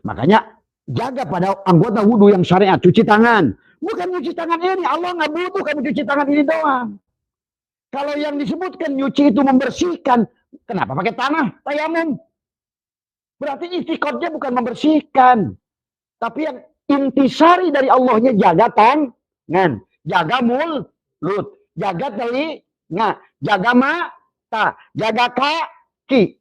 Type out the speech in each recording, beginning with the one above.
Makanya jaga pada anggota wudhu yang syariat, cuci tangan. Bukan cuci tangan ini, Allah nggak butuh kamu cuci tangan ini doang. Kalau yang disebutkan nyuci itu membersihkan, kenapa pakai tanah, tayamum? Berarti istiqomahnya bukan membersihkan. Tapi yang intisari dari Allahnya jaga tangan, jaga mulut, jaga telinga, jaga mata, jaga kaki.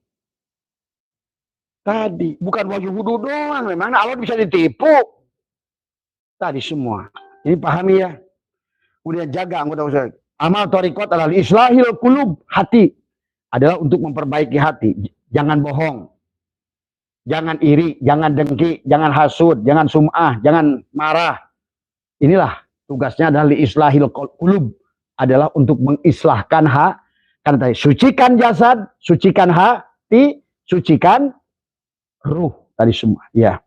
Tadi bukan wajib wudhu doang, memang Allah bisa ditipu. Tadi semua. Ini pahami ya. Kemudian jaga anggota usaha. Amal thariqat adalah islahil qulub, hati adalah untuk memperbaiki hati. Jangan bohong. Jangan iri, jangan dengki, jangan hasud, jangan sum'ah, jangan marah. Inilah tugasnya adalah islahil qulub, adalah untuk mengislahkan kan tadi sucikan jasad, sucikan hati, sucikan ruh tadi semua. Ya.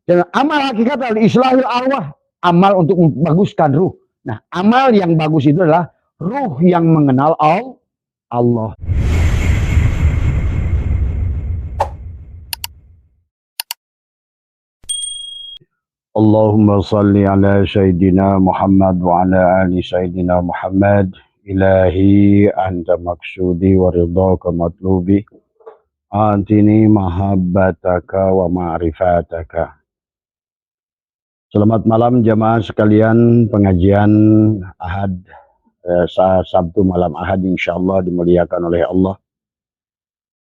Dan amal hakikat adalah islahil arwah, amal untuk membaguskan ruh. Nah, amal yang bagus itu adalah ruh yang mengenal Allah. Allahumma salli ala Sayyidina Muhammad wa ala ali Sayyidina Muhammad. Ilahi anta maksudi wa ridhaka matlubi. Antini mahabbataka wa ma'rifataka. Selamat malam jamaah sekalian, pengajian Ahad, Sabtu malam Ahad insyaallah dimuliakan oleh Allah.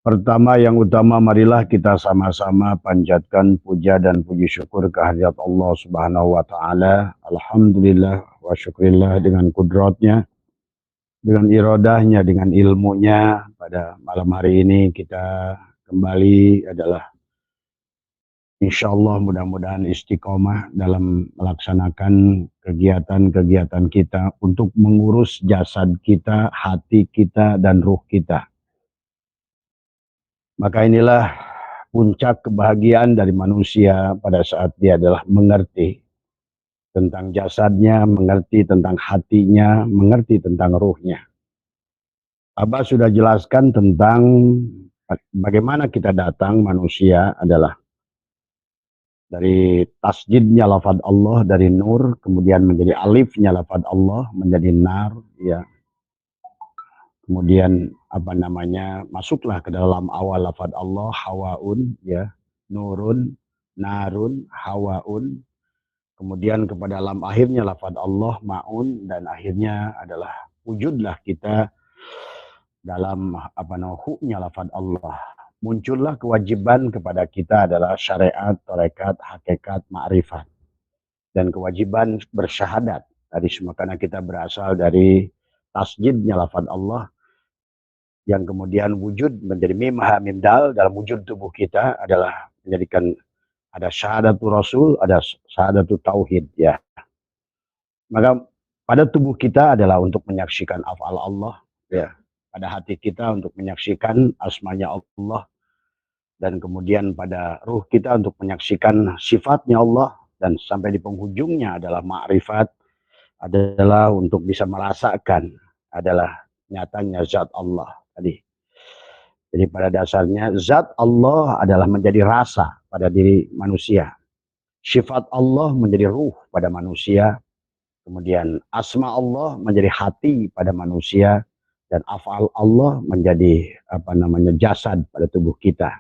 Pertama yang utama, marilah kita sama-sama panjatkan puja dan puji syukur kehadirat Allah Subhanahu wa Ta'ala. Alhamdulillah wa syukurillah, dengan kudratnya, dengan iradahnya, dengan ilmunya. Pada malam hari ini kita kembali adalah insyaallah mudah-mudahan istiqomah dalam melaksanakan kegiatan-kegiatan kita untuk mengurus jasad kita, hati kita, dan ruh kita. Maka inilah puncak kebahagiaan dari manusia pada saat dia adalah mengerti tentang jasadnya, mengerti tentang hatinya, mengerti tentang ruhnya. Abah sudah jelaskan tentang bagaimana kita datang manusia adalah dari tasjidnya lafaz Allah, dari nur, kemudian menjadi alifnya lafaz Allah, menjadi nar, ya. Kemudian masuklah ke dalam awal lafaz Allah, hawaun, ya, nurun, narun, hawaun. Kemudian kepada dalam akhirnya lafaz Allah, maun, dan akhirnya adalah wujudlah kita dalam huknya lafaz Allah. Muncullah kewajiban kepada kita adalah syariat, tarekat, hakikat, ma'rifat. Dan kewajiban bersyahadat. Tadi semua karena kita berasal dari tasjidnya lafaz Allah, yang kemudian wujud menjadi mim ha mim dal dalam wujud tubuh kita adalah menjadikan ada syahadatul rasul, ada syahadatul tauhid, ya. Maka pada tubuh kita adalah untuk menyaksikan af'al Allah, ya. Pada hati kita untuk menyaksikan asmanya Allah, dan kemudian pada ruh kita untuk menyaksikan sifatnya Allah, dan sampai di penghujungnya adalah ma'rifat, adalah untuk bisa merasakan adalah nyatanya zat Allah tadi. Jadi pada dasarnya zat Allah adalah menjadi rasa pada diri manusia. Sifat Allah menjadi ruh pada manusia. Kemudian asma Allah menjadi hati pada manusia, dan af'al Allah menjadi jasad pada tubuh kita.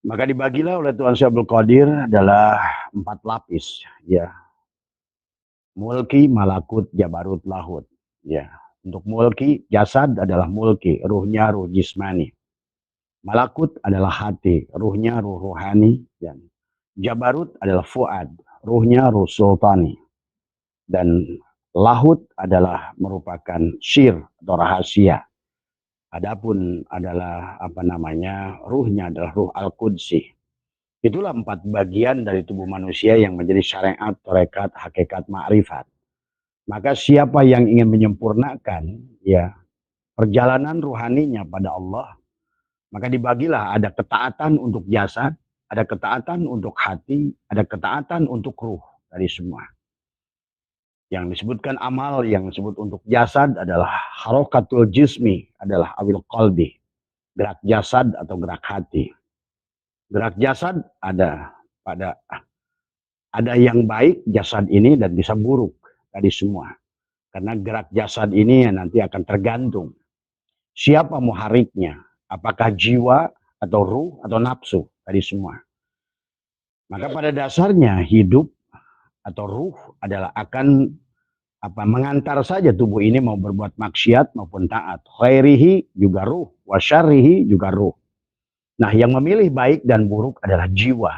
Maka dibagilah oleh Tuhan Syabul Qadir adalah 4 lapis, ya. Mulki, malakut, jabarut, lahut, ya. Untuk mulki, jasad adalah mulki, ruhnya ruh jismani. Malakut adalah hati, ruhnya ruh ruhani. Dan jabarut adalah fuad, ruhnya ruh sultani. Dan lahut adalah merupakan sir atau rahasia. Adapun adalah ruhnya adalah ruh al-qudsi. Itulah 4 bagian dari tubuh manusia yang menjadi syariat, tarekat, hakikat, ma'rifat. Maka siapa yang ingin menyempurnakan, ya, perjalanan ruhaninya pada Allah, maka dibagilah ada ketaatan untuk jasad, ada ketaatan untuk hati, ada ketaatan untuk ruh dari semua. Yang disebutkan amal yang disebut untuk jasad adalah harokatul jismi, adalah awil qalbi, gerak jasad atau gerak hati. Gerak jasad ada yang baik jasad ini dan bisa buruk tadi semua. Karena gerak jasad ini nanti akan tergantung siapa muhariknya, apakah jiwa atau ruh atau nafsu tadi semua. Maka pada dasarnya hidup atau ruh adalah akan mengantar saja tubuh ini mau berbuat maksiat maupun taat. Khairihi juga ruh, wasyarihi juga ruh. Nah, yang memilih baik dan buruk adalah jiwa.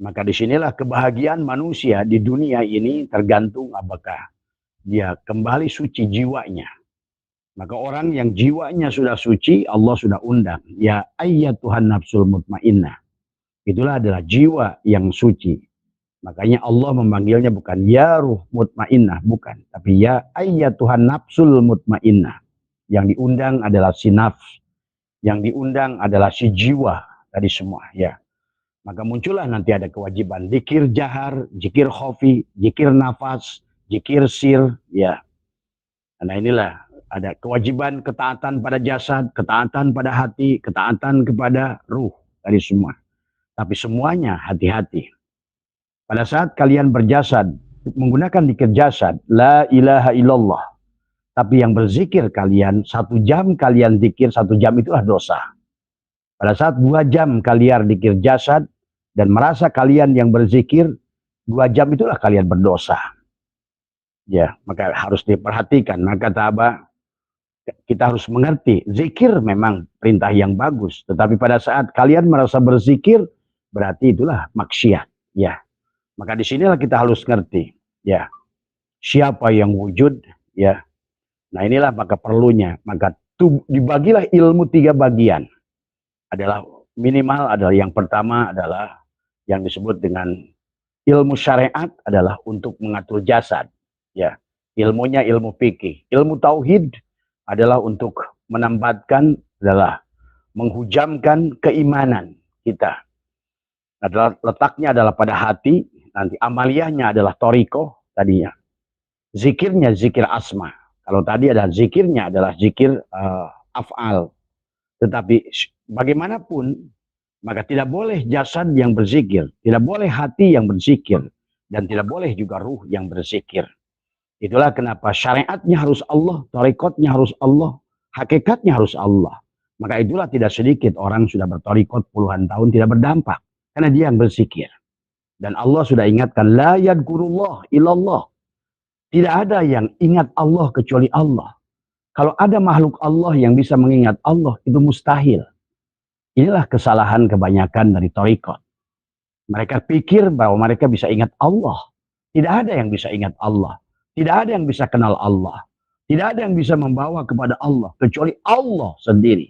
Maka disinilah kebahagiaan manusia di dunia ini tergantung apakah dia kembali suci jiwanya. Maka orang yang jiwanya sudah suci, Allah sudah undang. Ya ayyatuhan nafsul mutmainnah. Itulah adalah jiwa yang suci. Makanya Allah memanggilnya bukan ya ruh mutmainnah, bukan. Tapi ya ayyatuhan nafsul mutmainnah. Yang diundang adalah si nafs. Yang diundang adalah si jiwa. Tadi semua ya. Maka muncullah nanti ada kewajiban zikir jahar, zikir khafi, zikir nafas, zikir sir, ya. Nah inilah ada kewajiban ketaatan pada jasad, ketaatan pada hati, ketaatan kepada ruh, tadi semua. Tapi semuanya hati-hati. Pada saat kalian berjasad, menggunakan zikir jasad, la ilaha illallah. Tapi yang berzikir kalian, 1 jam kalian zikir, 1 jam itulah dosa. Pada saat 2 jam kalian zikir jasad, dan merasa kalian yang berzikir, 2 jam itulah kalian berdosa. Ya, maka harus diperhatikan. Maka kita harus mengerti, zikir memang perintah yang bagus. Tetapi pada saat kalian merasa berzikir, berarti itulah maksiat. Ya, maka disinilah kita harus ngerti. Ya, siapa yang wujud, ya. Nah inilah maka perlunya. Maka dibagilah ilmu 3 bagian. Adalah minimal adalah yang pertama adalah yang disebut dengan ilmu syariat adalah untuk mengatur jasad. Ya, ilmunya ilmu fikih. Ilmu tauhid adalah untuk menambatkan, adalah menghujamkan keimanan kita. Adalah letaknya adalah pada hati. Nanti amaliyahnya adalah toriko tadinya. Zikirnya zikir asma. Kalau tadi ada zikirnya adalah zikir af'al. Tetapi bagaimanapun, maka tidak boleh jasad yang berzikir, tidak boleh hati yang berzikir, dan tidak boleh juga ruh yang berzikir. Itulah kenapa syariatnya harus Allah, tarikatnya harus Allah, hakikatnya harus Allah. Maka itulah tidak sedikit orang sudah bertarikot puluhan tahun tidak berdampak, karena dia yang berzikir. Dan Allah sudah ingatkan, la yadkurullah illallah. Tidak ada yang ingat Allah kecuali Allah. Kalau ada makhluk Allah yang bisa mengingat Allah, itu mustahil. Inilah kesalahan kebanyakan dari tarikot. Mereka pikir bahwa mereka bisa ingat Allah. Tidak ada yang bisa ingat Allah. Tidak ada yang bisa kenal Allah. Tidak ada yang bisa membawa kepada Allah. Kecuali Allah sendiri.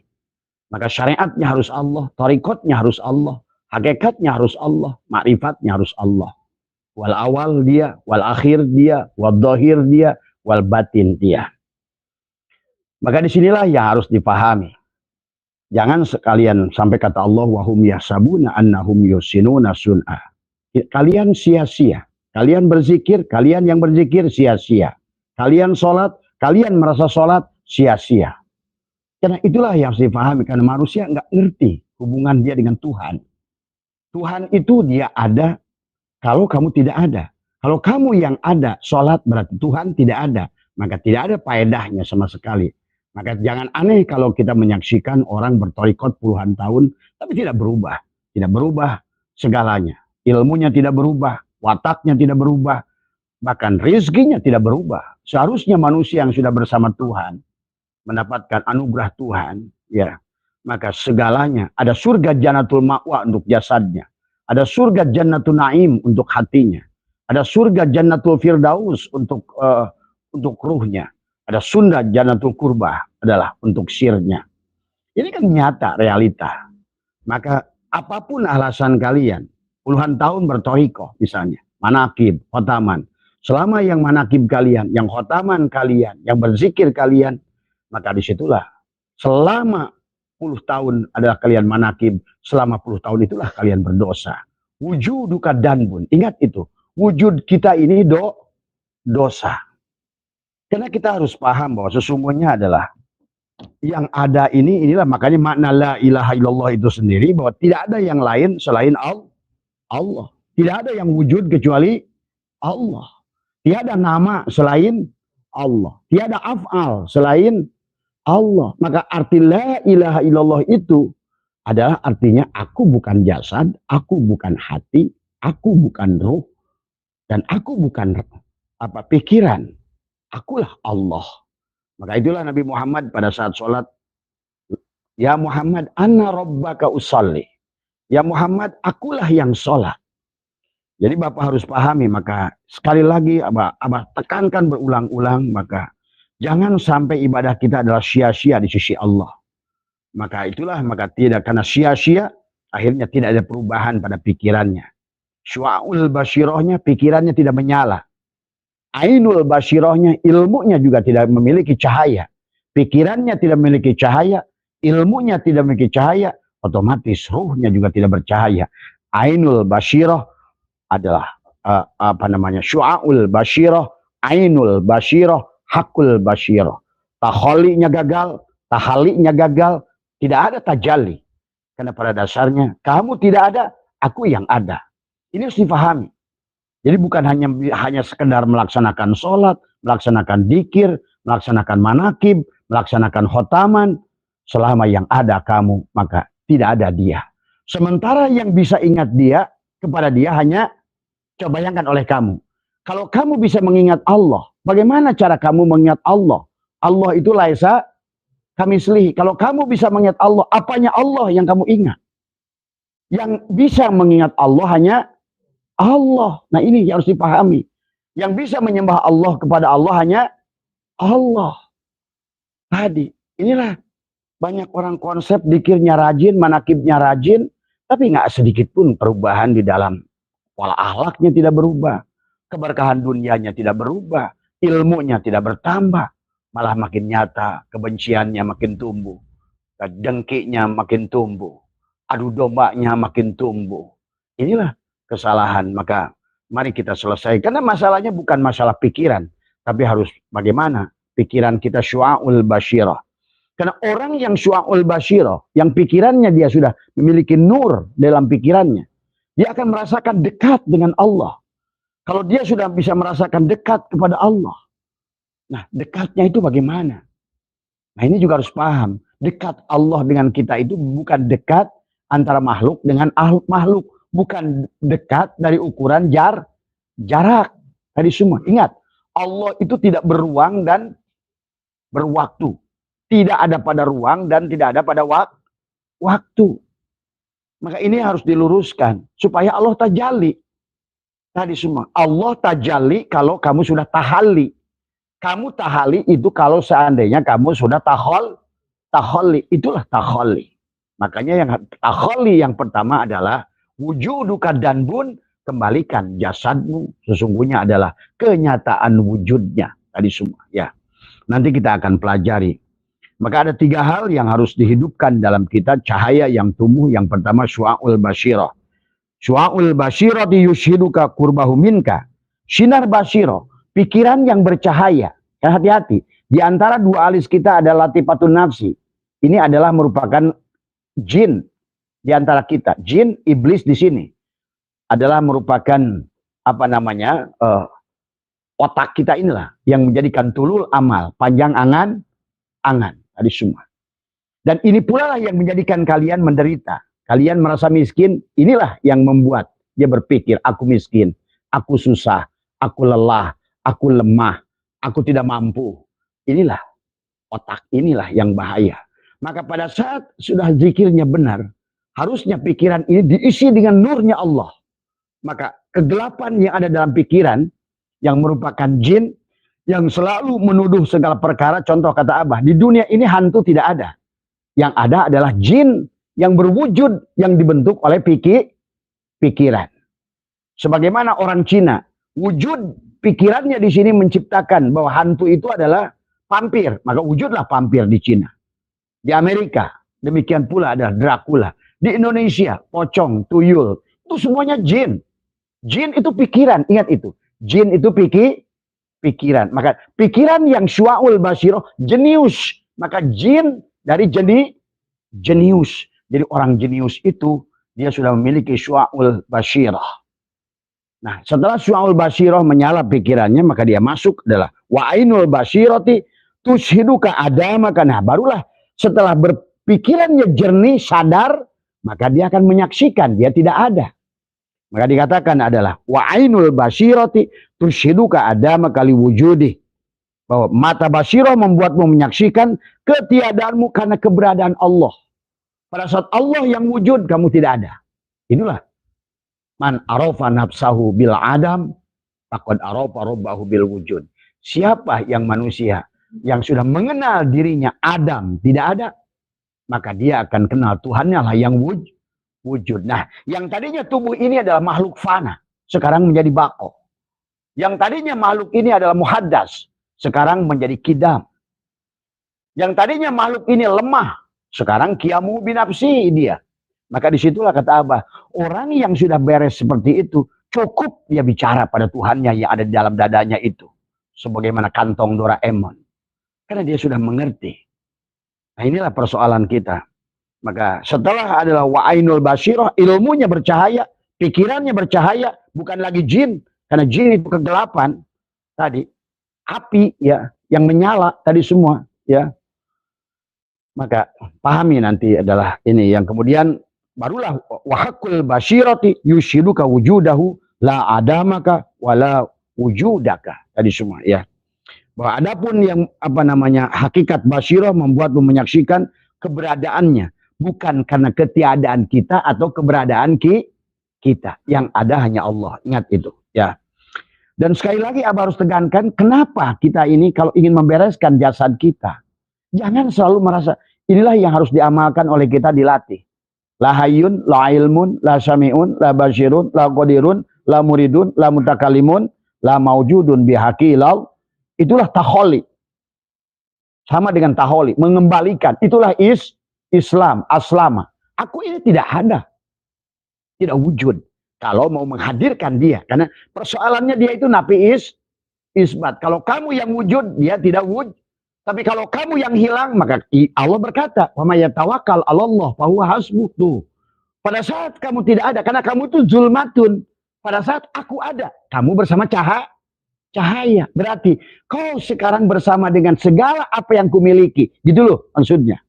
Maka syariatnya harus Allah. Tarikotnya harus Allah. Hakikatnya harus Allah. Ma'rifatnya harus Allah. Wal awal dia. Wal akhir dia. Wal dhahir dia. Wal batin dia. Maka disinilah yang harus dipahami. Jangan sekalian sampai kata Allah wahum yahsabuna annahum yusinuna sun'a. Kalian sia-sia. Kalian berzikir, kalian yang berzikir sia-sia. Kalian sholat, kalian merasa sholat sia-sia. Karena itulah yang harus dipahami. Karena manusia nggak ngerti hubungan dia dengan Tuhan. Tuhan itu dia ada kalau kamu tidak ada. Kalau kamu yang ada sholat berarti Tuhan tidak ada. Maka tidak ada faedahnya sama sekali. Maka jangan aneh kalau kita menyaksikan orang bertorikot puluhan tahun, tapi tidak berubah. Tidak berubah segalanya. Ilmunya tidak berubah, wataknya tidak berubah, bahkan rizkinya tidak berubah. Seharusnya manusia yang sudah bersama Tuhan, mendapatkan anugerah Tuhan, ya, maka segalanya, ada surga jannatul ma'wa untuk jasadnya, ada surga jannatul na'im untuk hatinya, ada surga jannatul firdaus untuk ruhnya. Ada sunda jannatul kurbah adalah untuk sirnya. Ini kan nyata realita. Maka apapun alasan kalian, puluhan tahun bertoriko misalnya, manakib, khotaman. Selama yang manakib kalian, yang khotaman kalian, yang berzikir kalian, maka disitulah selama puluh tahun adalah kalian manakib, selama puluh tahun itulah kalian berdosa. Wujuduka danbun, ingat itu. Wujud kita ini dosa. Karena kita harus paham bahwa sesungguhnya adalah Yang ada inilah makanya makna la ilaha illallah itu sendiri, bahwa tidak ada yang lain selain Allah. Tidak ada yang wujud kecuali Allah. Tiada nama selain Allah. Tiada af'al selain Allah. Maka arti la ilaha illallah itu adalah artinya aku bukan jasad, aku bukan hati, aku bukan ruh, dan aku bukan pikiran. Akulah Allah. Maka itulah Nabi Muhammad pada saat sholat, ya Muhammad, anna rabbaka usalli. Ya Muhammad, akulah yang sholat. Jadi Bapak harus pahami, maka sekali lagi Abah tekankan berulang-ulang, maka jangan sampai ibadah kita adalah sia-sia di sisi Allah. Maka tidak, karena sia-sia, akhirnya tidak ada perubahan pada pikirannya. Syu'aul basyirohnya, pikirannya tidak menyala. Ainul basyirohnya, ilmunya juga tidak memiliki cahaya. Pikirannya tidak memiliki cahaya, ilmunya tidak memiliki cahaya, otomatis ruhnya juga tidak bercahaya. Ainul basyiroh adalah syu'aul basyiroh, ainul basyiroh, hakul basyiroh. Taholinya gagal, tahalinya gagal, tidak ada tajalli. Karena pada dasarnya kamu tidak ada, aku yang ada. Ini harus dipahami. Jadi bukan hanya sekedar melaksanakan sholat, melaksanakan dzikir, melaksanakan manakib, melaksanakan khotaman. Selama yang ada kamu, maka tidak ada dia. Sementara yang bisa ingat dia, kepada dia hanya coba bayangkan oleh kamu. Kalau kamu bisa mengingat Allah, bagaimana cara kamu mengingat Allah? Allah itu laisa kamislihi. Kalau kamu bisa mengingat Allah, apanya Allah yang kamu ingat? Yang bisa mengingat Allah hanya Allah. Nah ini yang harus dipahami. Yang bisa menyembah Allah kepada Allah hanya Allah. Tadi, inilah banyak orang konsep dikirnya rajin, manakibnya rajin, tapi nggak sedikit pun perubahan di dalam pola akhlaknya tidak berubah. Keberkahan dunianya tidak berubah. Ilmunya tidak bertambah. Malah makin nyata, kebenciannya makin tumbuh. Dengkinya makin tumbuh. Adu dombanya makin tumbuh. Inilah kesalahan. Maka mari kita selesaikan. Karena masalahnya bukan masalah pikiran. Tapi harus bagaimana pikiran kita syu'aul basyirah. Karena orang yang syu'aul basyirah, yang pikirannya dia sudah memiliki nur dalam pikirannya, dia akan merasakan dekat dengan Allah. Kalau dia sudah bisa merasakan dekat kepada Allah, nah dekatnya itu bagaimana? Nah ini juga harus paham. Dekat Allah dengan kita itu bukan dekat antara makhluk dengan makhluk. Bukan dekat dari ukuran jarak. Tadi semua. Ingat, Allah itu tidak beruang dan berwaktu. Tidak ada pada ruang dan tidak ada pada waktu. Maka ini harus diluruskan. Supaya Allah tajalli. Tadi semua. Allah tajalli kalau kamu sudah tahalli. Kamu tahalli itu kalau seandainya kamu sudah tahalli. Itulah tahalli. Makanya yang tahalli yang pertama adalah wujuduka danbun, kembalikan jasadmu sesungguhnya adalah kenyataan wujudnya. Tadi semua ya. Nanti kita akan pelajari. Maka ada 3 hal yang harus dihidupkan dalam kita, cahaya yang tumbuh. Yang pertama syu'aul basyirah. Syu'aul basyirah yushhiduka qurbahu minka. Sinar basyirah, pikiran yang bercahaya. Ya, hati-hati. Di antara 2 alis kita ada latifatun nafsi. Ini adalah merupakan jin di antara kita. Jin, iblis di sini adalah merupakan otak kita inilah yang menjadikan tulul amal, panjang angan tadi semua. Dan ini pula lah yang menjadikan kalian menderita. Kalian merasa miskin, inilah yang membuat dia berpikir, aku miskin, aku susah, aku lelah, aku lemah, aku tidak mampu. Inilah otak inilah yang bahaya. Maka pada saat sudah zikirnya benar, harusnya pikiran ini diisi dengan nurnya Allah. Maka kegelapan yang ada dalam pikiran, yang merupakan jin, yang selalu menuduh segala perkara, contoh kata Abah, di dunia ini hantu tidak ada. Yang ada adalah jin yang berwujud, yang dibentuk oleh pikiran. Sebagaimana orang Cina, wujud pikirannya di sini menciptakan bahwa hantu itu adalah vampir. Maka wujudlah vampir di Cina. Di Amerika, demikian pula ada Dracula. Di Indonesia, pocong, tuyul, itu semuanya jin. Jin itu pikiran, ingat itu. Jin itu pikiran. Maka pikiran yang syu'aul basyirah, jenius Maka jin dari jenius. Jadi orang jenius itu dia sudah memiliki syu'aul basyirah. Nah, setelah syu'aul basyirah menyala pikirannya, maka dia masuk adalah wa ainul basyirati tushiduka adamaka. Nah, barulah setelah berpikirannya jernih, sadar, maka dia akan menyaksikan dia tidak ada. Maka dikatakan adalah wa ainul basyirati tushiduka adamaka liwujudi. Bahwa mata basyirah membuatmu menyaksikan ketiadaanmu karena keberadaan Allah. Pada saat Allah yang wujud, kamu tidak ada. Inilah man arafa nafsahu bil adam faqad arafa rabbahu bil wujud. Siapa yang manusia yang sudah mengenal dirinya Adam tidak ada, maka dia akan kenal Tuhannya lah yang wujud. Nah, yang tadinya tubuh ini adalah makhluk fana, sekarang menjadi bako. Yang tadinya makhluk ini adalah muhaddas, sekarang menjadi kidam. Yang tadinya makhluk ini lemah, sekarang kiamu binafsi dia. Maka disitulah kata Abah, orang yang sudah beres seperti itu, cukup dia bicara pada Tuhannya yang ada di dalam dadanya itu. Sebagaimana kantong Doraemon. Karena dia sudah mengerti. Nah, inilah persoalan kita. Maka setelah adalah wa'ainul basyirah, ilmunya bercahaya, pikirannya bercahaya, bukan lagi jin. Karena jin itu kegelapan. Tadi, api ya yang menyala tadi semua. Ya. Maka pahami nanti adalah ini yang kemudian barulah wahakul basyirati yushiduka wujudahu la adamaka wala wujudaka. Tadi semua ya. Bahwa adapun yang hakikat basyirah membuatmu menyaksikan keberadaannya. Bukan karena ketiadaan kita atau keberadaan kita. Yang ada hanya Allah. Ingat itu ya. Dan sekali lagi Abah harus tegankan, kenapa kita ini kalau ingin membereskan jasad kita, jangan selalu merasa, inilah yang harus diamalkan oleh kita, dilatih. La hayyun, la ilmun, la syami'un, la basyirun, la qadirun, la muridun, la mutakalimun, la maujudun bihaqi ilal. Itulah taholi. Sama dengan taholi, mengembalikan. Itulah Islam, aslama. Aku ini tidak ada. Tidak wujud. Kalau mau menghadirkan dia. Karena persoalannya dia itu nafi isbat. Kalau kamu yang wujud, dia tidak wujud. Tapi kalau kamu yang hilang, maka Allah berkata, "Wa may yatawakkal 'alallah fa huwa hasbuh." Tuh. Pada saat kamu tidak ada, karena kamu itu zulmatun. Pada saat aku ada, kamu bersama cahaya. Berarti kau sekarang bersama dengan segala apa yang kumiliki. Gitu loh maksudnya.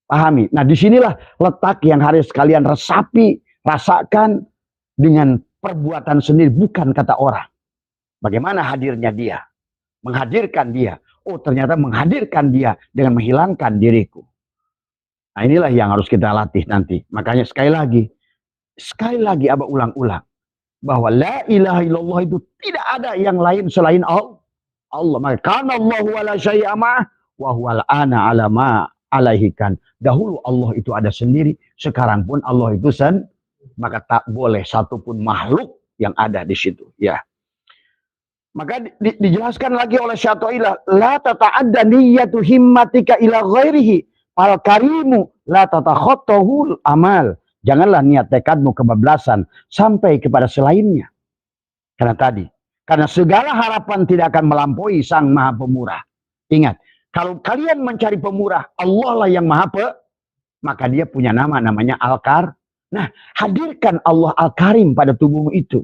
Pahami. Nah, disinilah letak yang harus kalian resapi, rasakan dengan perbuatan sendiri, bukan kata orang. Bagaimana hadirnya dia? Menghadirkan dia. Oh, ternyata menghadirkan dia dengan menghilangkan diriku. Nah, inilah yang harus kita latih nanti. Makanya sekali lagi Abah ulang-ulang. Bahwa la ilaha illallah itu tidak ada yang lain selain Allah. Maka kana Allahu wala syai'a ma'ah wa huwal ana ala ma alaihikan. Dahulu Allah itu ada sendiri, sekarang pun Allah itu maka tak boleh satupun makhluk yang ada di situ, ya. Maka dijelaskan lagi oleh Syati'i, la tata'adda niyyatu himmatika ila ghairihi al karimu la tatakhattahul amal. Janganlah niat tekadmu kebablasan sampai kepada selainnya. Karena segala harapan tidak akan melampaui Sang Maha Pemurah. Ingat, kalau kalian mencari pemurah, Allah lah yang maha maka dia punya nama, namanya Al-Kar. Nah, hadirkan Allah Al-Karim pada tubuhmu itu.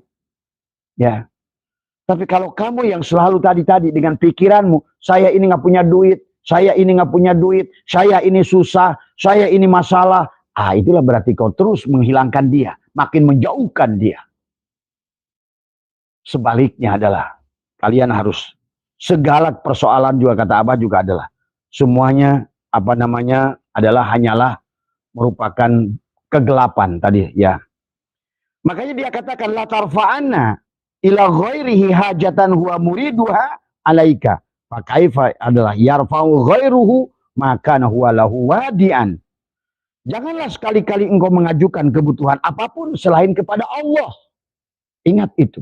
Ya. Tapi kalau kamu yang selalu tadi dengan pikiranmu, saya ini nggak punya duit, saya ini nggak punya duit, saya ini susah, saya ini masalah. Itulah berarti kau terus menghilangkan dia, makin menjauhkan dia. Sebaliknya adalah, kalian harus segala persoalan juga kata Abah juga adalah, semuanya adalah hanyalah merupakan kegelapan tadi ya. Makanya dia katakan la tarfa'anna ila ghairihi hajatan huwa muriduha alaika. Fakaifa adalah yarfa'u ghairuhu maka huwa lahu wadi'an. Janganlah sekali-kali engkau mengajukan kebutuhan apapun selain kepada Allah. Ingat itu.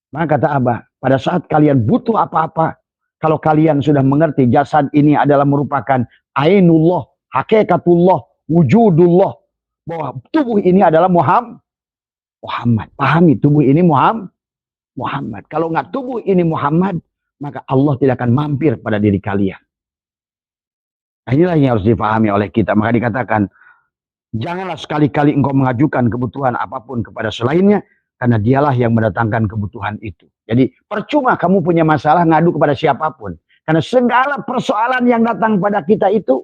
Maka kata Abah, pada saat kalian butuh apa-apa, kalau kalian sudah mengerti jasad ini adalah merupakan ainullah, hakikatullah, wujudullah, bahwa tubuh ini adalah Muhammad. Pahami, tubuh ini Muhammad. Kalau nggak tubuh ini Muhammad, maka Allah tidak akan mampir pada diri kalian. Nah, inilah yang harus dipahami oleh kita. Maka dikatakan, janganlah sekali-kali engkau mengajukan kebutuhan apapun kepada selainnya, karena dialah yang mendatangkan kebutuhan itu. Jadi percuma kamu punya masalah ngadu kepada siapapun. Karena segala persoalan yang datang pada kita itu,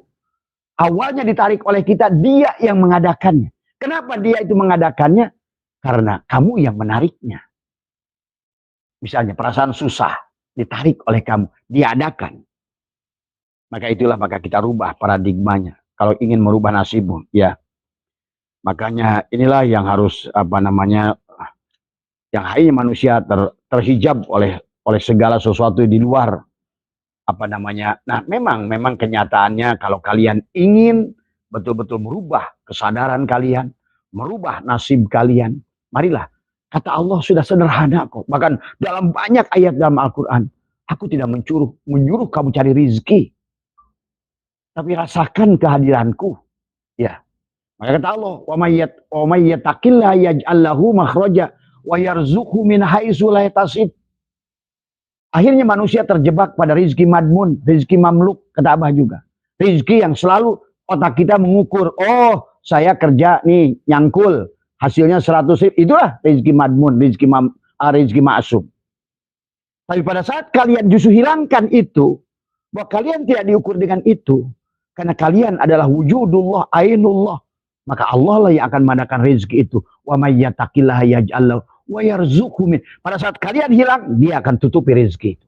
awalnya ditarik oleh kita, dia yang mengadakannya. Kenapa dia itu mengadakannya? Karena kamu yang menariknya. Misalnya perasaan susah, ditarik oleh kamu, diadakan. Maka itulah, maka kita rubah paradigmanya. Kalau ingin merubah nasibmu, ya. Makanya inilah yang harus yang hanya manusia terhijab oleh segala sesuatu di luar Nah, memang kenyataannya kalau kalian ingin betul-betul merubah kesadaran kalian, merubah nasib kalian, marilah. Kata Allah sudah sederhana kok. Bahkan dalam banyak ayat dalam Al-Quran, aku tidak menyuruh kamu cari rizki, tapi rasakan kehadiranku. Ya. Maka kata Allah, wa may yattaqillaha yaj'al lahu makhraja wa yarzuqhu min haitsu la yahtasib. Akhirnya manusia terjebak pada rizki madmun, rizki mamluk, kata Abah juga. Rizki yang selalu otak kita mengukur, oh saya kerja nih nyangkul, hasilnya 100 ribu, itulah rizki madmun, rizki ma'asum. Tapi pada saat kalian justru hilangkan itu, bahwa kalian tidak diukur dengan itu, karena kalian adalah wujudullah, ainullah, maka Allah lah yang akan mengadakan rezeki itu. Wa may yattaqillaha yaj'al lahu wa yarzuqhu min. Pada saat kalian hilang, dia akan tutupi rezeki itu.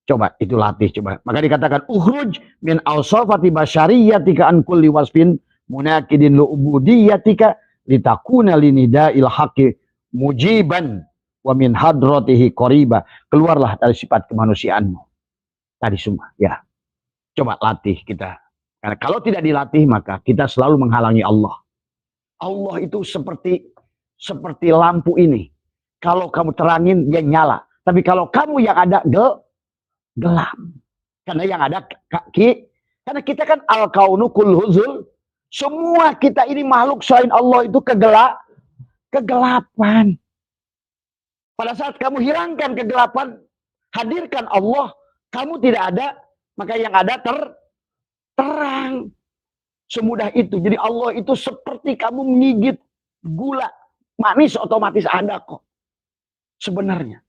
Coba itu latih, coba. Maka dikatakan ukhruj min awsafati basyariyatika an kulli wasfin munakidin lu ubudiyatika litakuna linida'il haqqi mujiban wa min hadratihi qariba. Keluarlah dari sifat kemanusiaanmu. Tadi semua, ya. Coba latih kita. Karena kalau tidak dilatih, maka kita selalu menghalangi Allah. Allah itu seperti lampu ini. Kalau kamu terangin, dia nyala. Tapi kalau kamu yang ada gelap. Karena yang ada karena kita kan al-kaunu kulhuzul. Semua kita ini makhluk selain Allah itu kegelapan. Pada saat kamu hilangkan kegelapan, hadirkan Allah, kamu tidak ada, maka yang ada terang. Semudah itu. Jadi Allah itu seperti kamu menggigit gula. Manis otomatis ada kok. Sebenarnya.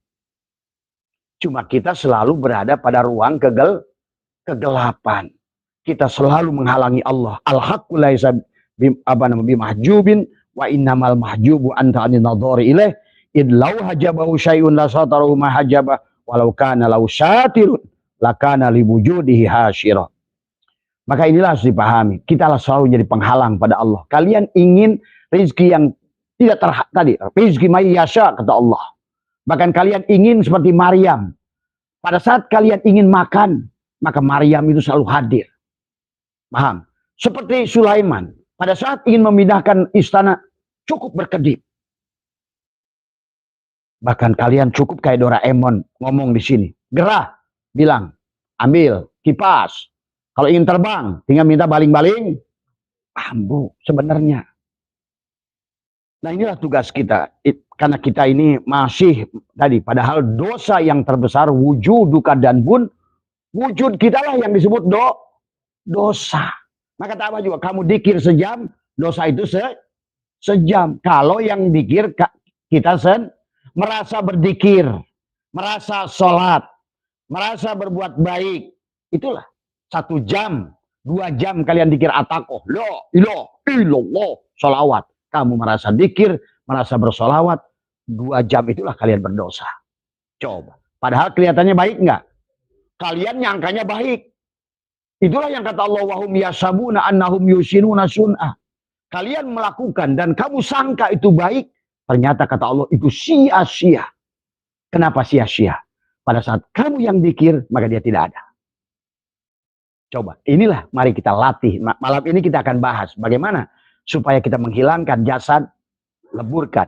Cuma kita selalu berada pada ruang kegelapan. Kita selalu menghalangi Allah. Al-haqqu laisa bimahjubin wa innamal mahjubu anta anin nadhari ilaih id law hajabahu syai'un la satarahu ma hajaba walau kana law syatirun lakana liwujudihi hasyira. Maka inilah harus dipahami. Kita selalu jadi penghalang pada Allah. Kalian ingin rezeki yang tidak tadi, rezeki mayyasha kata Allah. Bahkan kalian ingin seperti Maryam. Pada saat kalian ingin makan, maka Maryam itu selalu hadir. Paham? Seperti Sulaiman. Pada saat ingin memindahkan istana, cukup berkedip. Bahkan kalian cukup kayak Doraemon ngomong di sini. Gerah, bilang, ambil kipas. Kalau ingin terbang, tinggal minta baling-baling. Bambu sebenarnya. Nah inilah tugas kita. Karena kita ini masih tadi. Padahal dosa yang terbesar wujud, duka, dan bun. Wujud kita lah yang disebut dosa. Maka kata apa juga. Kamu dikir sejam. Dosa itu sejam. Kalau yang dikir kita merasa berdikir. Merasa sholat. Merasa berbuat baik. Itulah. 1 jam, 2 jam kalian dikir atakoh. La ilaha illallah. Sholawat. Kamu merasa dikir, merasa bersolawat. 2 jam itulah kalian berdosa. Coba. Padahal kelihatannya baik nggak? Kalian nyangkanya baik. Itulah yang kata Allah. Wahum yasabuna annahum yusinuna sun'ah. Kalian melakukan dan kamu sangka itu baik. Ternyata kata Allah itu sia-sia. Kenapa sia-sia? Pada saat kamu yang dikir, maka dia tidak ada. Coba, inilah mari kita latih. Malam ini kita akan bahas bagaimana supaya kita menghilangkan jasad, leburkan.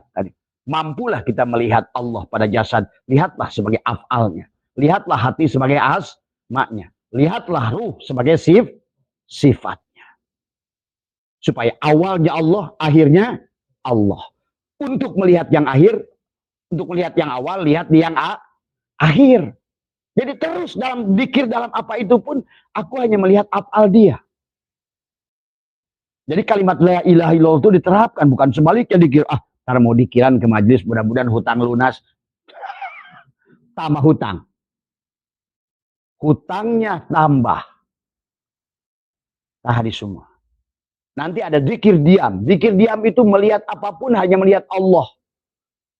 Mampulah kita melihat Allah pada jasad. Lihatlah sebagai af'alnya. Lihatlah hati sebagai asma'nya. Lihatlah ruh sebagai sifatnya. Supaya awalnya Allah, akhirnya Allah. Untuk melihat yang akhir, untuk melihat yang awal, lihat di yang akhir. Jadi terus dalam zikir, dalam apa itu pun, aku hanya melihat af'al dia. Jadi kalimat la ilaha illallah itu diterapkan, bukan sebaliknya dikir, ntar mau dikiran ke majelis, mudah-mudahan hutang lunas, tambah hutang. Hutangnya tambah. Nah, hadis semua. Nanti ada zikir diam. Zikir diam itu melihat apapun hanya melihat Allah.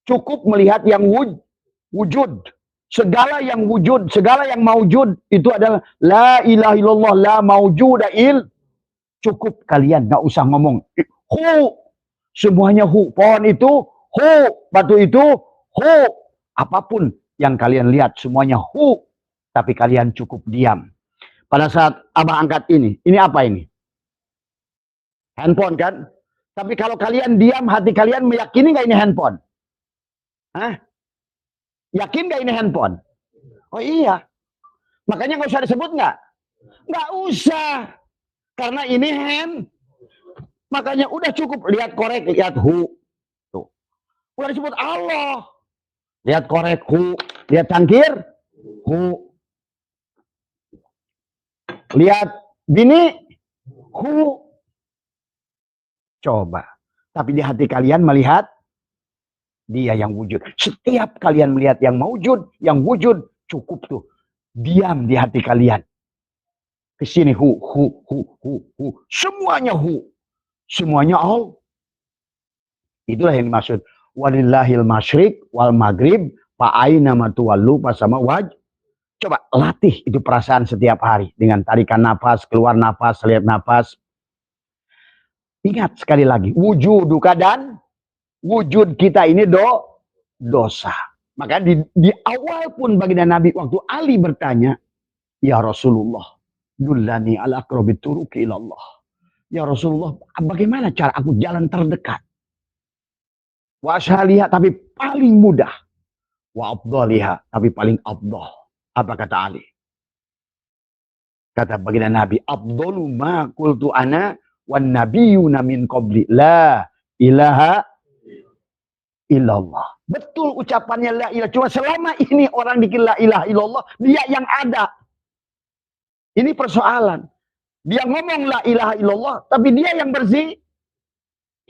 Cukup melihat yang wujud. Segala yang wujud, segala yang maujud itu adalah la ilaha illallah, la maujuda il. Cukup kalian, nggak usah ngomong hu. Semuanya hu. Pohon itu hu, batu itu hu. Apapun yang kalian lihat semuanya hu. Tapi kalian cukup diam. Pada saat abah angkat ini apa ini? Handphone kan? Tapi kalau kalian diam, hati kalian meyakini nggak ini handphone? Hah? Yakin nggak ini handphone? Oh iya. Makanya nggak usah disebut nggak? Nggak usah. Karena ini makanya udah cukup lihat korek, lihat hu. Tuh. Udah disebut Allah. Lihat korek hu, lihat cangkir hu. Lihat bini hu. Coba. Tapi di hati kalian melihat dia yang wujud. Setiap kalian melihat yang wujud, cukup tuh. Diam di hati kalian. Kesini hu. Semuanya hu. Semuanya all. Itulah yang dimaksud. Walillahil masyriq wal maghrib fa'aina matuwallu pasama waj. Coba latih itu perasaan setiap hari. Dengan tarikan nafas, keluar nafas, lihat nafas. Ingat sekali lagi. Wujuduka dan wujud kita ini dosa. Maka di awal pun baginda Nabi waktu Ali bertanya, ya Rasulullah, dullani ala aqrabit turuqi ilallah. Ya Rasulullah, bagaimana cara aku jalan terdekat? Wa asyhaliha, tapi paling mudah. Wa afdaliha, tapi paling afdal. Apa kata Ali? Kata baginda Nabi, afdalu ma qultu ana wan nabiyyuna min qabli la ilaha illallah. Betul ucapannya la ilaha. Cuma selama ini orang dikir la ilaha illallah, dia yang ada. Ini persoalan. Dia ngomong la ilaha illallah, tapi dia yang bersih.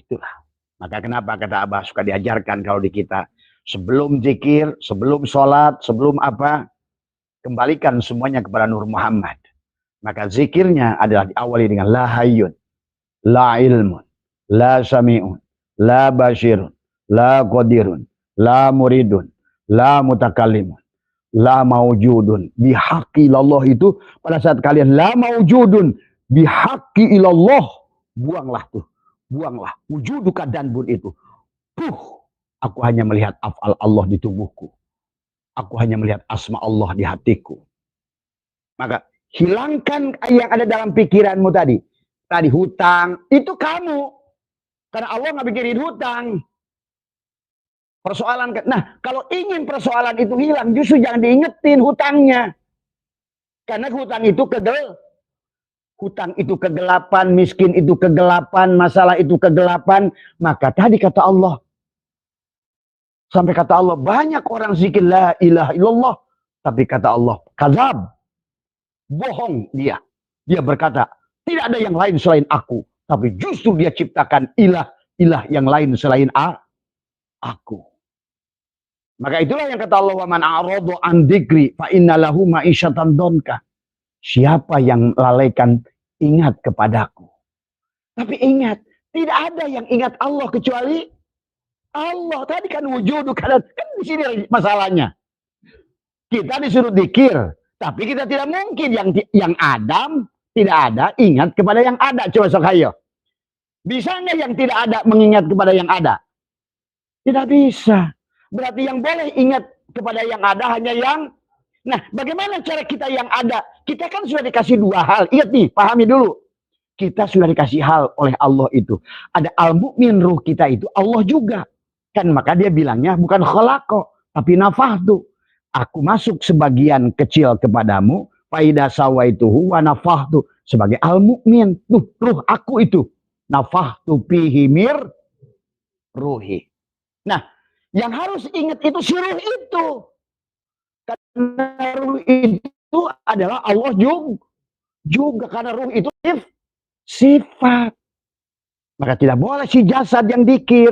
Itulah. Maka kenapa kata Abah suka diajarkan kalau di kita. Sebelum zikir, sebelum sholat, sebelum apa, kembalikan semuanya kepada Nur Muhammad. Maka zikirnya adalah diawali dengan la hayyun, la ilmun, la sami'un, la basyirun, la qadirun, la muridun, la mutakallimun, la maujudun. Bihaqqi ilallah itu pada saat kalian la maujudun, bihaqqi ilallah, buanglah tuh. Buanglah. Wujuduka dan bun itu. Aku hanya melihat af'al Allah di tubuhku. Aku hanya melihat asma Allah di hatiku. Maka hilangkan yang ada dalam pikiranmu tadi. Tadi hutang, itu kamu. Karena Allah nggak pikirin hutang. Persoalan, nah kalau ingin persoalan itu hilang, justru jangan diingetin hutangnya. Karena hutang itu hutang itu kegelapan, miskin itu kegelapan, masalah itu kegelapan. Maka tadi kata Allah, sampai kata Allah, banyak orang zikir la ilaha illallah. Tapi kata Allah, kadzab. Bohong dia. Dia berkata, tidak ada yang lain selain aku. Tapi justru dia ciptakan ilah yang lain selain aku. Maka itulah yang kata Allah, wa man a'radu an dzikri fa inna lahu ma'isyatan donka. Siapa yang lalaikan ingat kepadaku. Tapi ingat, tidak ada yang ingat Allah kecuali Allah. Tadi kan wujud, kan di sini masalahnya. Kita disuruh dzikir, tapi kita tidak mungkin yang Adam tidak ada ingat kepada yang ada. Coba sok ayo. Bisa nggak yang tidak ada mengingat kepada yang ada? Tidak bisa. Berarti yang boleh ingat kepada yang ada hanya yang. Nah, bagaimana cara kita yang ada? Kita kan sudah dikasih dua hal. Ingat nih, pahami dulu. Kita sudah dikasih hal oleh Allah itu. Ada al-mu'min, ruh kita itu Allah juga. Kan maka dia bilangnya bukan khalaqo, tapi nafahtu. Aku masuk sebagian kecil kepadamu. Faida sawaituhu wa nafahtu. Sebagai al-mu'min. Ruh aku itu. Nafahtu pihi mir ruhi. Nah, yang harus ingat itu si ruh itu. ruh itu adalah Allah juga karena ruh itu sifat. Maka tidak boleh si jasad yang dikir.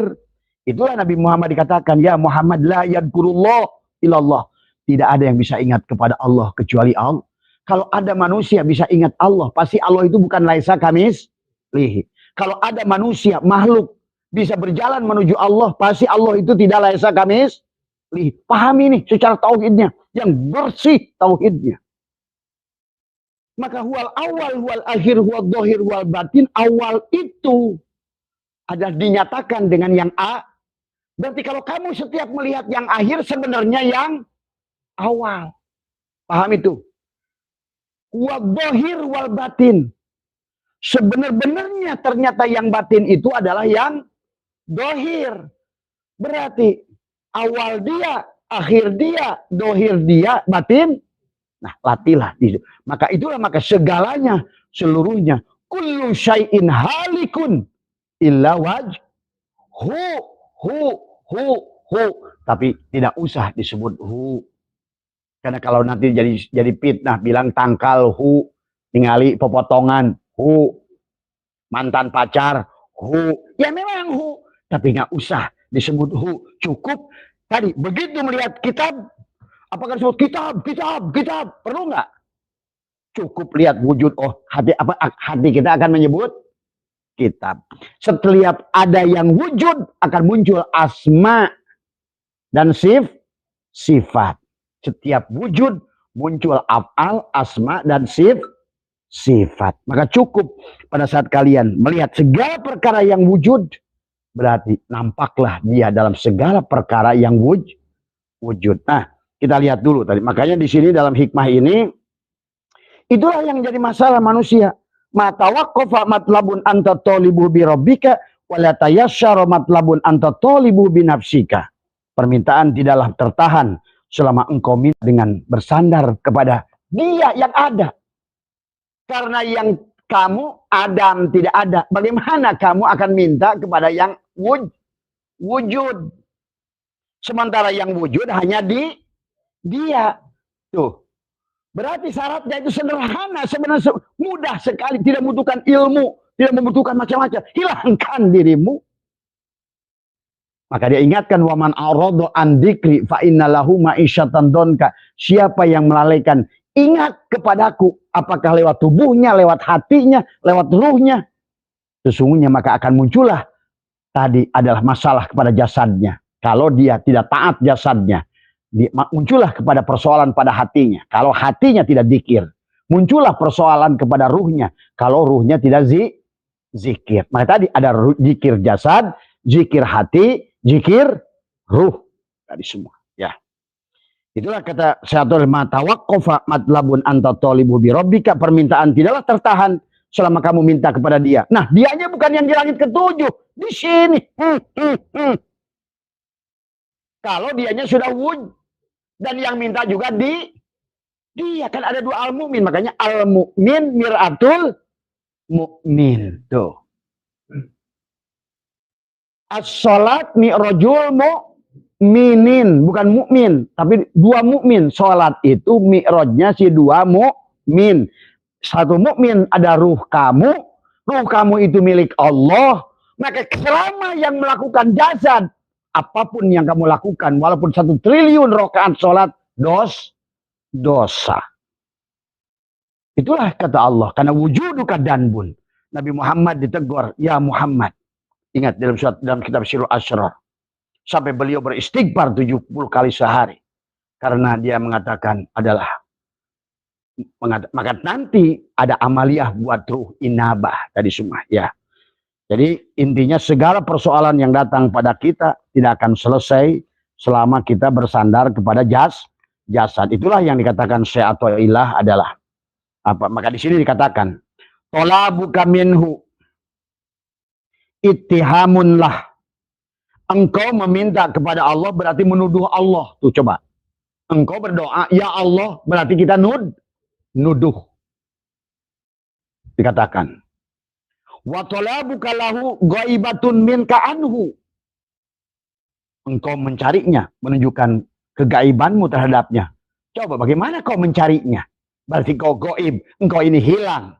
Itulah Nabi Muhammad dikatakan, ya Muhammad la yadkurullah ilallah. Tidak ada yang bisa ingat kepada Allah kecuali Allah. Kalau ada manusia bisa ingat Allah, pasti Allah itu bukan laisa kamis lihi. Kalau ada manusia, makhluk bisa berjalan menuju Allah, pasti Allah itu tidak laisa kamis lihi. Pahami nih secara tauhidnya, yang bersih tauhidnya. Maka huwal awal, huwal akhir, huwal dohir, huwal batin. Awal itu ada dinyatakan dengan yang A. Berarti kalau kamu setiap melihat yang akhir, sebenarnya yang awal. Paham itu? Huwal dohir, huwal batin. Sebenar-benarnya ternyata yang batin itu adalah yang dohir. Berarti awal dia, akhir dia, dohir dia, batin. Nah, latihlah. Maka itulah, maka segalanya, seluruhnya. Kullu syai'in halikun illa wajhu. Hu. Tapi tidak usah disebut hu. Karena kalau nanti jadi fitnah, bilang tangkal hu. Ningali pepotongan hu. Mantan pacar hu. Ya memang hu. Tapi nggak usah disebut hu. Cukup tadi, begitu melihat kitab, apakah disebut kitab? Perlu nggak? Cukup lihat wujud. Oh, hati kita akan menyebut kitab. Setiap ada yang wujud akan muncul asma dan sifat. Setiap wujud muncul af'al, asma dan sifat. Maka cukup pada saat kalian melihat segala perkara yang wujud, berarti nampaklah dia dalam segala perkara yang wujud. Nah, kita lihat dulu tadi. Makanya di sini dalam hikmah ini, itulah yang jadi masalah manusia. Ma tawaqqafa matlabun anta talibu bi rabbika wa la tayassara matlabun anta talibu bi nafsika. Permintaan tidaklah tertahan selama engkau minta dengan bersandar kepada dia yang ada. Karena yang kamu Adam tidak ada. Bagaimana kamu akan minta kepada yang wujud? Sementara yang wujud hanya di dia. Tuh. Berarti syaratnya itu sederhana, sebenarnya mudah sekali, tidak membutuhkan ilmu, tidak membutuhkan macam-macam. Hilangkan dirimu. Maka dia ingatkan, waman a'rada an dzikri fa innalahu ma'isyatan donka. Siapa yang melalaikan ingat kepadaku, apakah lewat tubuhnya, lewat hatinya, lewat ruhnya, sesungguhnya maka akan muncullah tadi adalah masalah kepada jasadnya. Kalau dia tidak taat jasadnya, muncullah kepada persoalan pada hatinya. Kalau hatinya tidak zikir, muncullah persoalan kepada ruhnya. Kalau ruhnya tidak zikir. Maka tadi ada zikir jasad, zikir hati, zikir ruh. Tadi semua. Ya. Itulah kata Syatul matawaqqafa matlabun anta talibu bi rabbika. Permintaan tidaklah tertahan selama kamu minta kepada dia. Nah, dianya bukan yang di langit ketujuh. Di sini. Kalau dianya sudah wujud. Dan yang minta juga dia. Kan ada dua al-mu'min. Makanya al-mu'min mir'atul mu'min. Tuh. As-salat mi'rajul mu'minin. Bukan mu'min. Tapi dua mu'min. Salat itu mi'rajnya si dua mu'min. Satu mu'min ada ruh kamu. Ruh kamu itu milik Allah. Maka selama yang melakukan jasad, apapun yang kamu lakukan, walaupun 1 triliun rakaat sholat, dosa. Itulah kata Allah. Karena wujuduka danbun. Nabi Muhammad ditegur, ya Muhammad. Ingat dalam kitab Sirul Asrar. Sampai beliau beristighfar 70 kali sehari. Karena dia mengatakan adalah, maka nanti ada amaliyah buat ruh inabah. Tadi semua, ya. Jadi intinya segala persoalan yang datang pada kita tidak akan selesai selama kita bersandar kepada jasad. Itulah yang dikatakan Syekh Athaillah adalah apa? Maka di sini dikatakan talabuka minhu ittihamun lah. Engkau meminta kepada Allah berarti menuduh Allah. Tuh coba. Engkau berdoa, ya Allah, berarti kita nuduh. Dikatakan wa talabuka lahu ghaibatun minka anhu. Engkau mencarinya, menunjukkan kegaibanmu terhadapnya. Coba bagaimana kau mencarinya? Berarti kau goib, engkau ini hilang.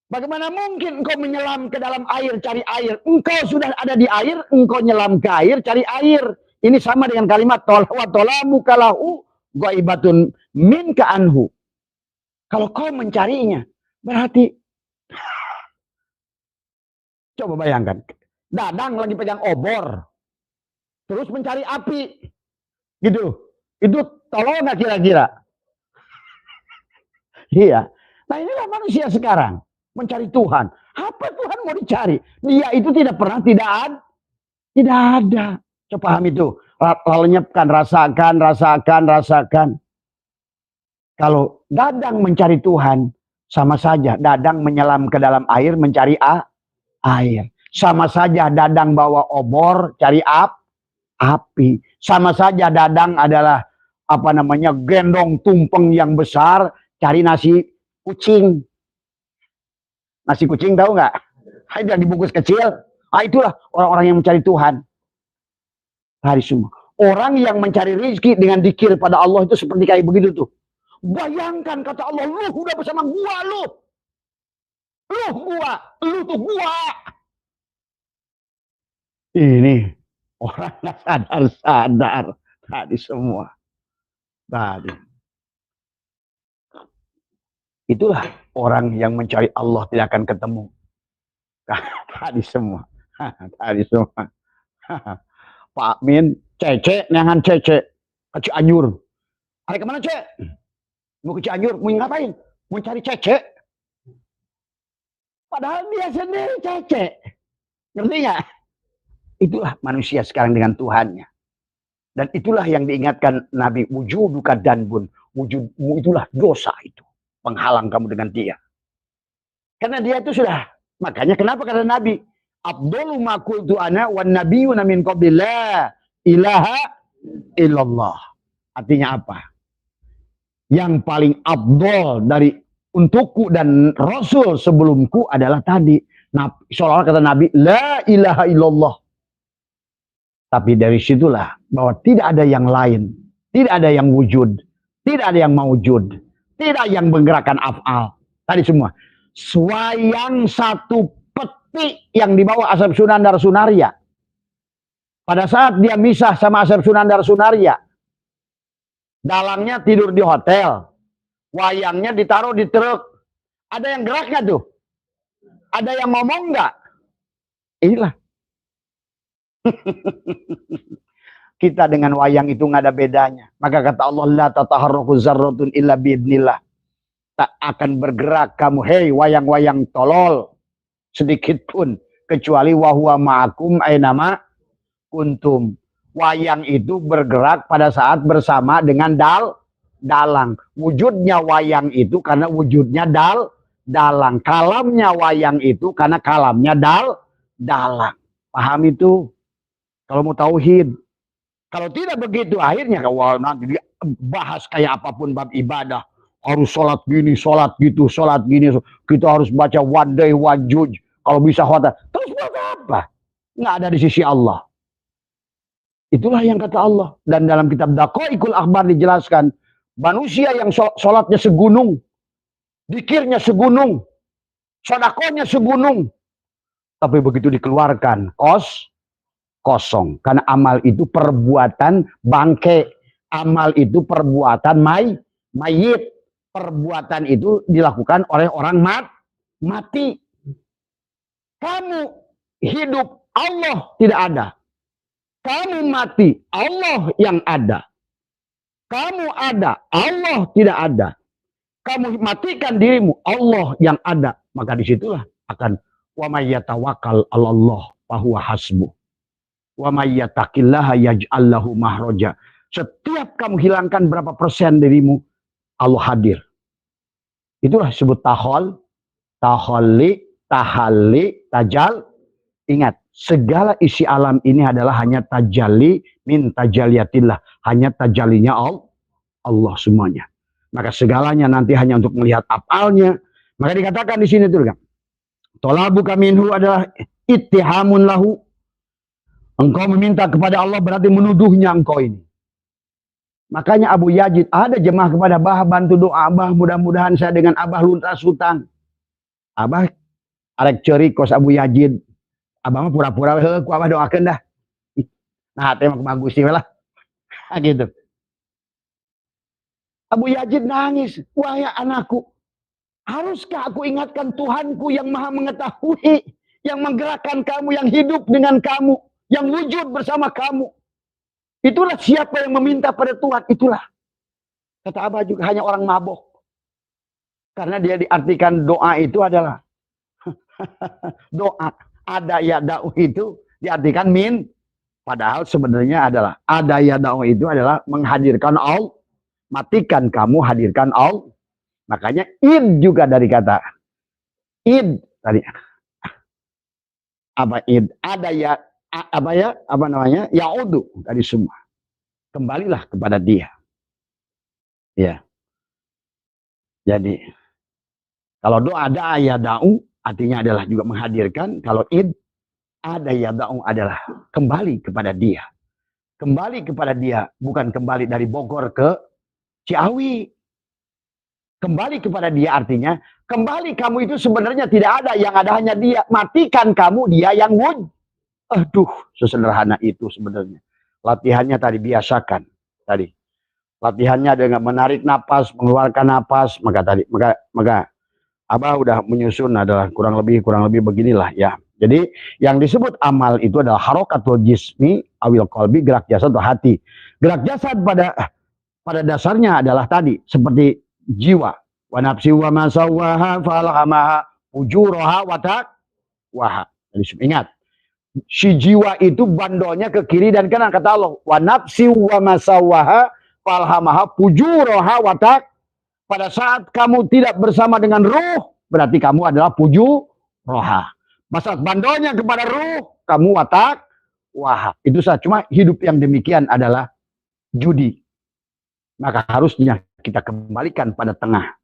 Bagaimana mungkin engkau menyelam ke dalam air cari air? Engkau sudah ada di air, engkau nyelam ke air cari air. Ini sama dengan kalimat wa tolamu kalahu goibatun min ka anhu. Kalau kau mencarinya, berarti coba bayangkan, Dadang lagi pegang obor, terus mencari api, gitu. Itu tolong nggak kira-kira? Iya. Nah inilah manusia sekarang mencari Tuhan. Apa Tuhan mau dicari? Dia itu tidak pernah tidak ada. Coba paham itu. Lenyapkan, rasakan. Kalau Dadang mencari Tuhan, sama saja Dadang menyelam ke dalam air mencari air. Sama saja Dadang bawa obor cari api. Sama saja Dadang adalah gendong tumpeng yang besar cari nasi kucing. Nasi kucing tahu nggak? Yang dibungkus kecil. Itulah orang-orang yang mencari Tuhan. Hari semua. Orang yang mencari rezeki dengan dikir pada Allah itu seperti kayak begitu tuh. Bayangkan kata Allah, lu udah bersama gua lu. Lu tuh gua. Ini orang nggak sadar tadi semua. Tadi. Itulah orang yang mencari Allah tidak akan ketemu. Tadi semua. Pak Min, Cece, nehan Cece. Ke Cianjur. Hari kemana, Cek? Mau ke Cianjur, mau ngapain? Mau cari Cece. Padahal dia sendiri Cece. Ngerti nggak? Itulah manusia sekarang dengan Tuhannya. Dan itulah yang diingatkan Nabi, wujuduka danbun. Wujudmu itulah dosa itu. Penghalang kamu dengan dia. Karena dia itu sudah. Makanya kenapa kata Nabi? Abdullu ma qultu ana wan nabiyyuna min qabli la ilaha illallah. Artinya apa? Yang paling abdol dari untukku dan Rasul sebelumku adalah tadi. Seolah-olah kata Nabi, la ilaha illallah. Tapi dari situlah bahwa tidak ada yang lain. Tidak ada yang wujud. Tidak ada yang mawujud. Tidak yang menggerakkan af'al. Tadi semua. Swayang satu peti yang dibawa Asep Sunandar Sunaria. Pada saat dia misah sama Asep Sunandar Sunaria. Dalangnya tidur di hotel. Wayangnya ditaruh di truk. Ada yang gerak nggak tuh? Ada yang ngomong nggak? Inilah. Kita dengan wayang itu nggak ada bedanya. Maka kata Allah, la tataharraku zarratun illa biidnillah. Tak akan bergerak kamu, hei wayang-wayang tolol, sedikit pun, kecuali wahuwa ma'akum ainama kuntum. Wayang itu bergerak pada saat bersama dengan dalang. Wujudnya wayang itu karena wujudnya dalang. Kalamnya wayang itu karena kalamnya dalang. Paham itu? Kalau mau tauhid. Kalau tidak begitu, akhirnya kalau nanti bahas kayak apapun bab ibadah. Harus sholat gini, sholat gitu, sholat gini. Kita harus baca one day, one judge. Kalau bisa khotar. Terus buat apa? Nggak ada di sisi Allah. Itulah yang kata Allah. Dan dalam kitab Daqaiqul Akhbar dijelaskan. Manusia yang sholatnya segunung. Dikirnya segunung. Sodakonya segunung. Tapi begitu dikeluarkan, kosong. Karena amal itu perbuatan bangke. Amal itu perbuatan mayit. Perbuatan itu dilakukan oleh orang mati. Kamu hidup, Allah tidak ada. Kamu mati, Allah yang ada. Kamu ada, Allah tidak ada. Kamu matikan dirimu, Allah yang ada. Maka disitulah akan wa may yatawakkal 'alallah fahuwa hasbuh. Wa may yattaqillaha yaj'al lahu mahraja. Setiap kamu hilangkan berapa persen dirimu, Allah hadir. Itulah disebut tahalli, tajal. Ingat, segala isi alam ini adalah hanya tajalli min tajaliyatillah. Hanya tajalinya Allah semuanya. Maka segalanya nanti hanya untuk melihat afalnya. Maka dikatakan di sini tuh kan. Tolabuka minhu adalah ittihamun lahu. Engkau meminta kepada Allah berarti menuduhnya engkau ini. Makanya Abu Yazid, ada jemaah kepada Abah, bantu doa Abah, mudah-mudahan saya dengan Abah luntas hutang. Abah arek ceri kos Abu Yazid. Abah mah pura-pura ku Abah doakeun dah. Nah, teh mah bagus sih lah. Gitu. Abu Yazid nangis, wahai anakku, haruskah aku ingatkan Tuhanku yang maha mengetahui, yang menggerakkan kamu, yang hidup dengan kamu, yang wujud bersama kamu. Itulah siapa yang meminta pada Tuhan, itulah. Kata Abah juga hanya orang mabok. Karena dia diartikan doa itu adalah doa. Ada ya da'u itu diartikan min. Padahal sebenarnya adalah ada ya da'u itu adalah menghadirkan Allah. Matikan kamu, hadirkan Allah. Makanya id juga dari kata id tadi. Apa id? Ada ya apa namanya? Yaudu dari semua. Kembalilah kepada dia. Ya. Jadi kalau doa ada ya da'u artinya adalah juga menghadirkan. Kalau id ada ya da'u adalah kembali kepada dia. Kembali kepada dia, bukan kembali dari Bogor ke Ciawi. Kembali kepada dia artinya kembali kamu itu sebenarnya tidak ada, yang ada hanya dia. Matikan kamu, dia yang wujud. Aduh, sesederhana itu sebenarnya. Latihannya tadi biasakan. Tadi latihannya dengan menarik napas, mengeluarkan napas, maka Abah udah menyusun adalah kurang lebih beginilah ya. Jadi yang disebut amal itu adalah harokatul jismi awil qalbi, gerak jasad atau hati. Gerak jasad pada dasarnya adalah tadi seperti jiwa. Wa nafsi wa ma sawwaha falhamaha ujuraha wa taqwaha. Jadi ingat, si jiwa itu bandolnya ke kiri dan kanan, kata Allah. Wa nafsi wa ma sawwaha falhamaha ujuraha wa taqwaha. Pada saat kamu tidak bersama dengan ruh, berarti kamu adalah roha. Masa bandolnya kepada ruh, kamu watak wah. Itu saja. Cuma hidup yang demikian adalah judi. Maka harusnya kita kembalikan pada tengah.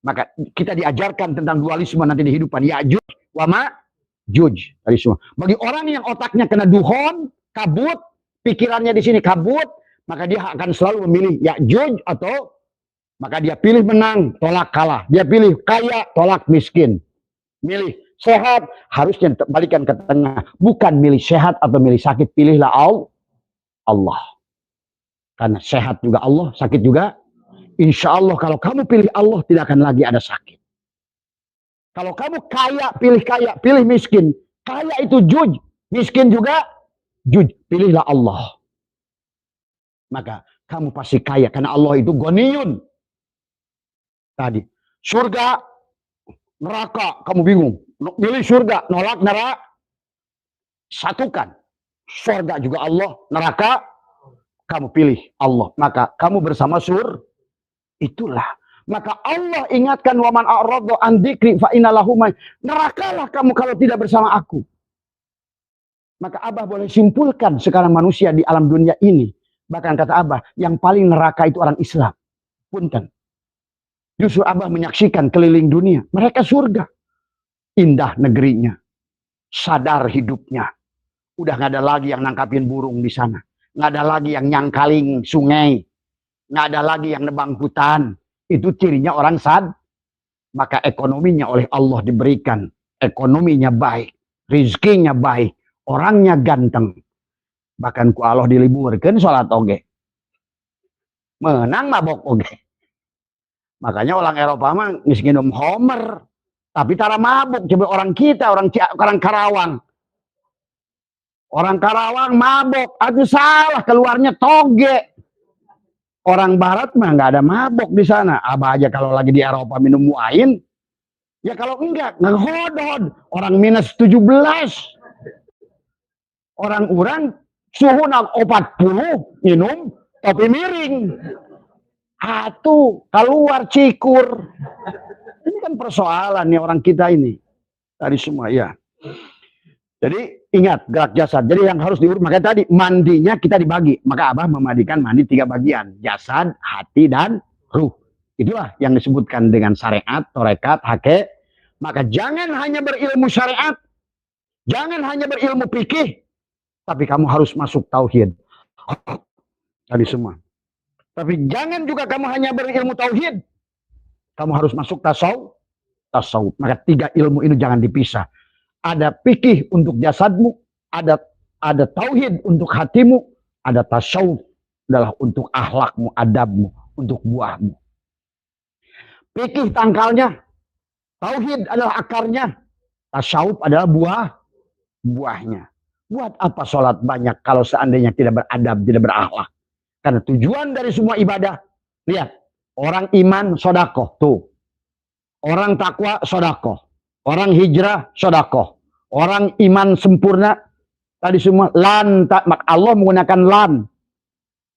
Maka kita diajarkan tentang dualisme nanti di kehidupan. Ya'juj wa ma'juj. Bagi orang yang otaknya kena duhon, kabut, pikirannya di sini kabut, maka dia akan selalu memilih Ya'juj atau maka dia pilih menang, tolak kalah. Dia pilih kaya, tolak miskin. Milih sehat, harusnya balikan ke tengah. Bukan milih sehat atau milih sakit. Pilihlah Allah. Karena sehat juga Allah, sakit juga. Insya Allah kalau kamu pilih Allah, tidak akan lagi ada sakit. Kalau kamu kaya, pilih miskin. Kaya itu juj, miskin juga juj. Pilihlah Allah. Maka kamu pasti kaya. Karena Allah itu goniyun. Tadi surga neraka kamu bingung, pilih surga, nolak neraka. Satukan surga juga Allah, neraka kamu pilih Allah, maka kamu bersama itulah. Maka Allah ingatkan waman a'radu an dzikri fa innalahu nerakalah kamu kalau tidak bersama aku. Maka Abah boleh simpulkan sekarang manusia di alam dunia ini, bahkan kata Abah yang paling neraka itu orang Islam. Punten. Justru Abah menyaksikan keliling dunia. Mereka surga. Indah negerinya. Sadar hidupnya. Udah gak ada lagi yang nangkapin burung di sana. Gak ada lagi yang nyangkaling sungai. Gak ada lagi yang nebang hutan. Itu cirinya orang Maka ekonominya oleh Allah diberikan. Ekonominya baik. Rizkinya baik. Orangnya ganteng. Bahkan ku Allah diliburkan sholat oge. Menang mabok oge. Makanya orang Eropa mah minum Homer, tapi tara mabuk. Coba orang kita, orang Karawang. Orang Karawang mabuk, aduh salah keluarnya toge. Orang Barat mah nggak ada mabuk di sana. Abah aja kalau lagi di Eropa minum wine, ya kalau enggak ngehodod. Orang minus 17. Orang suhu nak 40 minum topi miring. Atuh keluar cikur. Ini kan persoalan nih orang kita ini. Tadi semua ya. Jadi ingat gerak jasad. Jadi yang harus diurus. Makanya tadi mandinya kita dibagi. Maka Abah memandikan mandi 3 bagian. Jasad, hati, dan ruh. Itulah yang disebutkan dengan syariat, torekat, hake. Maka jangan hanya berilmu syariat. Jangan hanya berilmu fikih. Tapi kamu harus masuk tauhid. Tadi semua. Tapi jangan juga kamu hanya berilmu tauhid. Kamu harus masuk tasawuf. Maka 3 ilmu ini jangan dipisah. Ada fikih untuk jasadmu, ada tauhid untuk hatimu, ada tasawuf adalah untuk akhlakmu, adabmu, untuk buahmu. Fikih tangkalnya, tauhid adalah akarnya, tasawuf adalah buahnya. Buat apa sholat banyak kalau seandainya tidak beradab, tidak berakhlak? Karena tujuan dari semua ibadah, lihat, orang iman sodakoh, tuh. Orang takwa sodakoh. Orang hijrah sodakoh. Orang iman sempurna, tadi semua, lan, Allah menggunakan lan.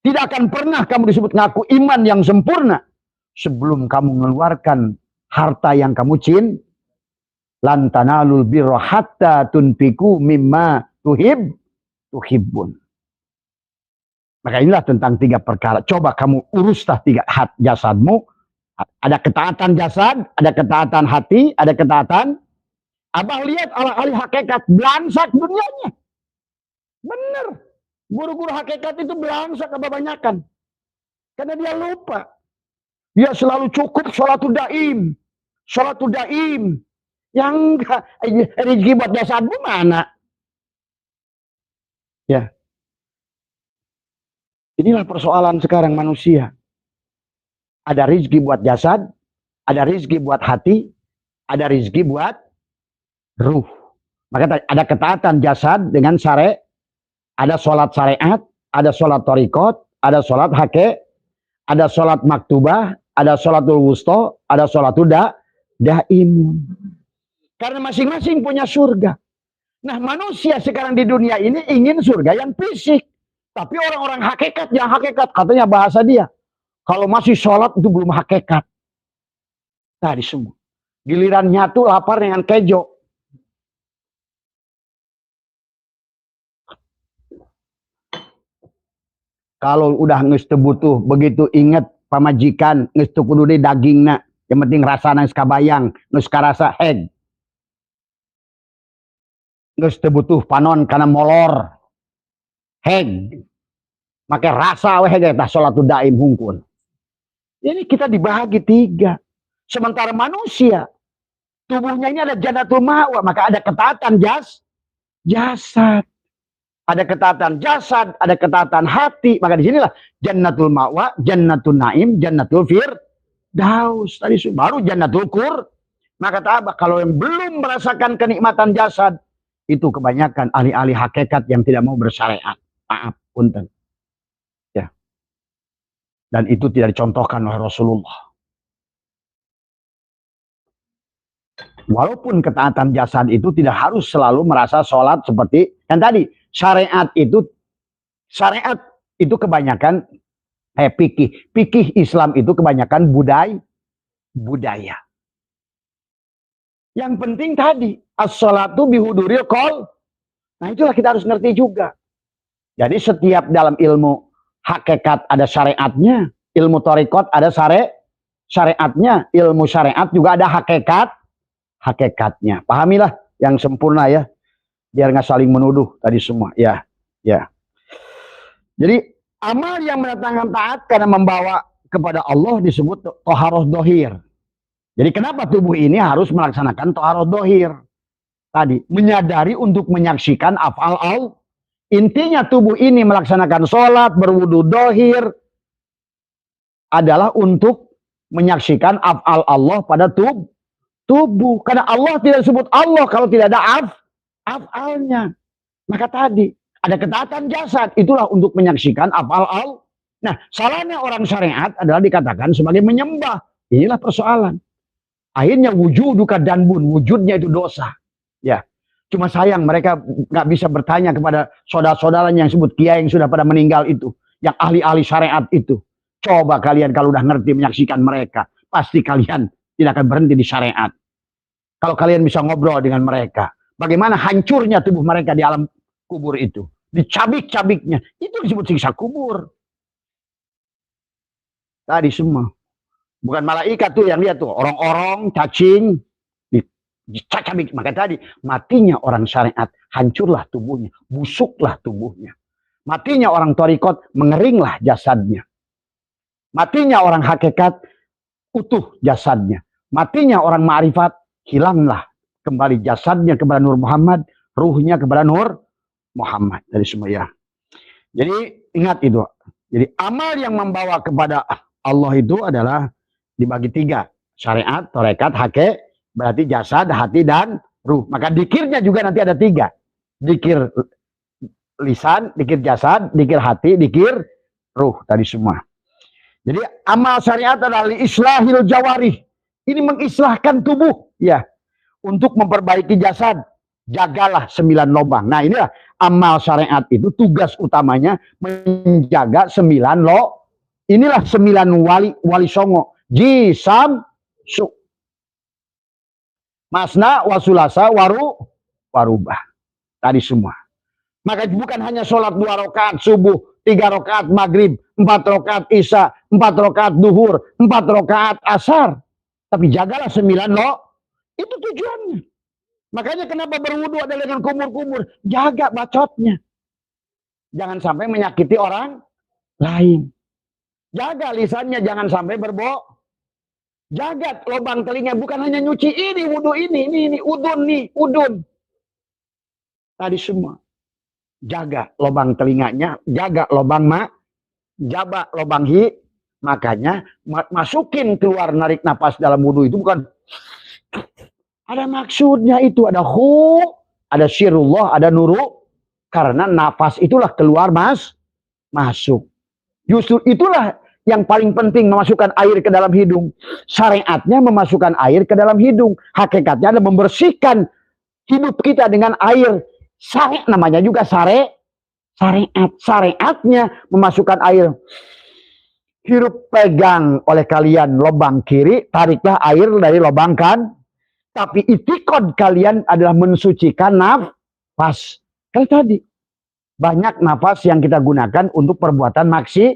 Tidak akan pernah kamu disebut ngaku iman yang sempurna sebelum kamu mengeluarkan harta yang kamu cinta. Lan tanalul birra hatta tunfiku mimma tuhibbun. Maka inilah tentang 3 perkara. Coba kamu uruslah 3 jasadmu. Ada ketaatan jasad, ada ketaatan hati, ada ketaatan. Abah lihat ahli hakikat belangsak dunianya. Bener. Guru-guru hakikat itu belangsak kebanyakan. Karena dia lupa. Dia selalu cukup sholatul daim. Sholatul daim. Yang enggak, rezeki buat jasadmu mana? Ya. Inilah persoalan sekarang manusia. Ada rezeki buat jasad, ada rezeki buat hati, ada rezeki buat ruh. Maka ada ketaatan jasad dengan syariat, ada sholat syariat, ada sholat thariqat, ada sholat hake, ada sholat maktubah, ada sholatul wusta, ada sholatul daimun. Karena masing-masing punya surga. Nah, manusia sekarang di dunia ini ingin surga yang fisik. Tapi orang-orang hakikat, yang hakikat, katanya bahasa dia, kalau masih sholat itu belum hakikat. Tadi semua. Giliran nyatu lapar dengan kejo. Kalau udah geus teu butuh begitu inget pamajikan, geus teu kudu deui dagingna, yang penting rasana geus kabayang, geus karasa heg. Geus teu butuh panon kana molor. Heg. Make rasa we heg tah sholatul daim hungkul. Ini kita dibagi 3. Sementara manusia tubuhnya ini ada jannatul ma'wa, maka ada ketaatan jasad. Ada ketaatan jasad, ada ketaatan hati. Maka disinilah jannatul ma'wa, jannatul naim, jannatul firdaus. Tadi baru jannatul kur. Maka apa? Kalau yang belum merasakan kenikmatan jasad, itu kebanyakan ahli-ahli hakikat yang tidak mau bersyariat. Maaf, punten. Ya. Dan itu tidak dicontohkan oleh Rasulullah. Walaupun ketaatan jasad itu tidak harus selalu merasa sholat seperti yang tadi. Syariat itu kebanyakan fikih. Fikih Islam itu kebanyakan budaya. Yang penting tadi, as-sholatu bihuduril qol. Nah, itulah kita harus ngerti juga. Jadi setiap dalam ilmu hakikat ada syariatnya, ilmu thariqat ada syariatnya, ilmu syariat juga ada hakikatnya. Pahamilah yang sempurna ya, biar nggak saling menuduh tadi semua. Ya. Jadi amal yang mendatangkan taat karena membawa kepada Allah disebut toharoh dohir. Jadi kenapa tubuh ini harus melaksanakan toharoh dohir? Tadi menyadari untuk menyaksikan af'al Allah. Intinya tubuh ini melaksanakan sholat, berwudu dohir adalah untuk menyaksikan af'al Allah pada tubuh. Karena Allah tidak disebut Allah kalau tidak ada af'alnya. Maka tadi ada ketaatan jasad, itulah untuk menyaksikan af'al Allah. Nah, salahnya orang syariat adalah dikatakan sebagai menyembah. Inilah persoalan. Akhirnya wujuduka danbun, wujudnya itu dosa. Ya, cuma sayang mereka nggak bisa bertanya kepada saudara-saudaranya yang sebut kiai yang sudah pada meninggal itu, yang ahli-ahli syariat itu. Coba kalian kalau udah ngerti menyaksikan mereka, pasti kalian tidak akan berhenti di syariat. Kalau kalian bisa ngobrol dengan mereka, bagaimana hancurnya tubuh mereka di alam kubur itu, dicabik-cabiknya, itu disebut siksa kubur. Tadi semua. Bukan malaikat tuh yang lihat tuh, orang-orang, cacing, dicacabik. Maka tadi, matinya orang syariat, hancurlah tubuhnya, busuklah tubuhnya. Matinya orang thariqat, mengeringlah jasadnya. Matinya orang hakikat, utuh jasadnya. Matinya orang ma'rifat, hilanglah kembali jasadnya kepada Nur Muhammad, ruhnya kepada Nur Muhammad. Dari semua ya. Jadi ingat itu. Jadi amal yang membawa kepada Allah itu adalah dibagi 3. Syariat, tarekat, hake, berarti jasad, hati, dan ruh. Maka dikirnya juga nanti ada 3. Dikir lisan, dikir jasad, dikir hati, dikir ruh. Tadi semua. Jadi amal syariat adalah islahil jawarih. Ini mengislahkan tubuh. Ya. Untuk memperbaiki jasad. Jagalah 9 lubang. Nah inilah amal syariat itu tugas utamanya menjaga 9 inilah 9 wali songo. Jisam su. Masna wasulasa warubah. Tadi semua. Maka bukan hanya sholat 2 rakaat subuh, 3 rakaat maghrib, 4 rakaat isya, 4 rakaat duhur, 4 rakaat asar. Tapi jagalah 9 itu tujuannya. Makanya kenapa berwudu adalah dengan kumur-kumur. Jaga bacotnya. Jangan sampai menyakiti orang lain. Jaga lisannya, jangan sampai jaga lubang telinga. Bukan hanya nyuci ini, wudu ini, udun. Tadi semua. Jaga lubang telinganya, jaga lubang jaga lubang hi. Makanya masukin keluar narik napas dalam wudu itu bukan ada maksudnya itu, ada ada syirullah, ada nuru. Karena nafas itulah keluar masuk. Justru itulah yang paling penting memasukkan air ke dalam hidung. Syariatnya memasukkan air ke dalam hidung. Hakikatnya adalah membersihkan hidup kita dengan air. Namanya juga syariat. Syariatnya memasukkan air. Hirup pegang oleh kalian lubang kiri, tariklah air dari lubang kan. Tapi itikad kalian adalah mensucikan nafas. Kayak tadi. Banyak nafas yang kita gunakan untuk perbuatan maksi.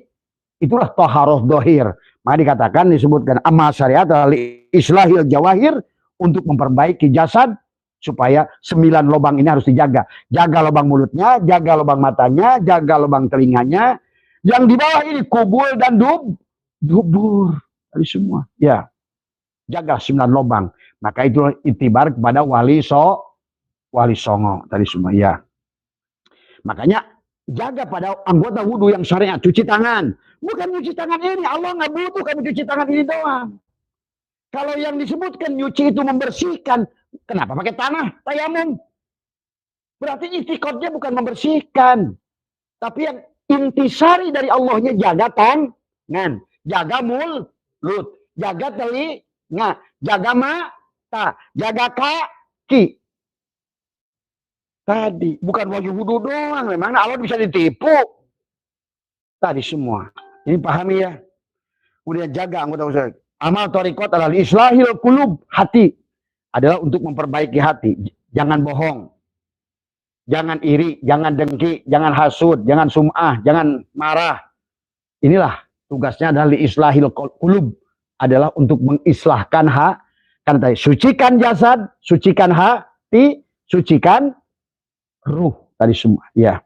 Itulah toharoh dohir. Maka dikatakan, disebutkan amal syariat adalah islahil jawahir. Untuk memperbaiki jasad. Supaya 9 lubang ini harus dijaga. Jaga lubang mulutnya, jaga lubang matanya, jaga lubang telinganya. Yang di bawah ini kubul dan dubur. Tadi semua. Ya. Jaga 9 lubang. Maka itu itibar kepada wali songo tadi semua ya. Makanya jaga pada anggota wudhu yang syariat, cuci tangan. Bukan cuci tangan ini, Allah nggak butuh kamu cuci tangan ini doang. Kalau yang disebutkan nyuci itu membersihkan, kenapa pakai tanah, tayamum? Berarti itikadnya bukan membersihkan. Tapi yang intisari dari Allahnya jaga tangan, jaga mulut, jaga telinga, jaga jaga kaki. Tadi bukan wajib wudu doang, memang Allah bisa ditipu. Tadi semua. Ini pahami ya. Kemudian jaga anggota usaha. Amal thariqat adalah islahil qulub, hati. Adalah untuk memperbaiki hati. Jangan bohong. Jangan iri, jangan dengki, jangan hasud, jangan sum'ah, jangan marah. Inilah tugasnya adalah islahil qulub. Adalah untuk mengislahkan kan tadi, sucikan jasad, sucikan hati, sucikan ruh tadi semua. Ya.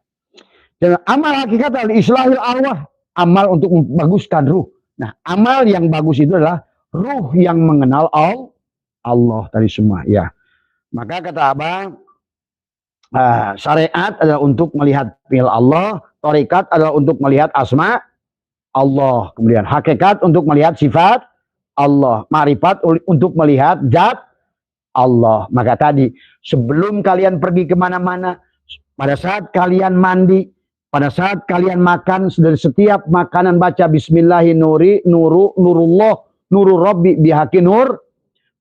Dan amal hakikat adalah islahil arwah, amal untuk membaguskan ruh. Nah, amal yang bagus itu adalah ruh yang mengenal Allah tadi semua. Ya. Maka kata Abang, syariat adalah untuk melihat fi'il Allah, tarekat adalah untuk melihat asma Allah, kemudian hakikat untuk melihat sifat Allah, ma'rifat untuk melihat zat Allah. Maka tadi sebelum kalian pergi kemana-mana, pada saat kalian mandi, pada saat kalian makan, dari setiap makanan baca Bismillahirrahmanirrahim, nurullah, nurul rabbi bihaqi nur.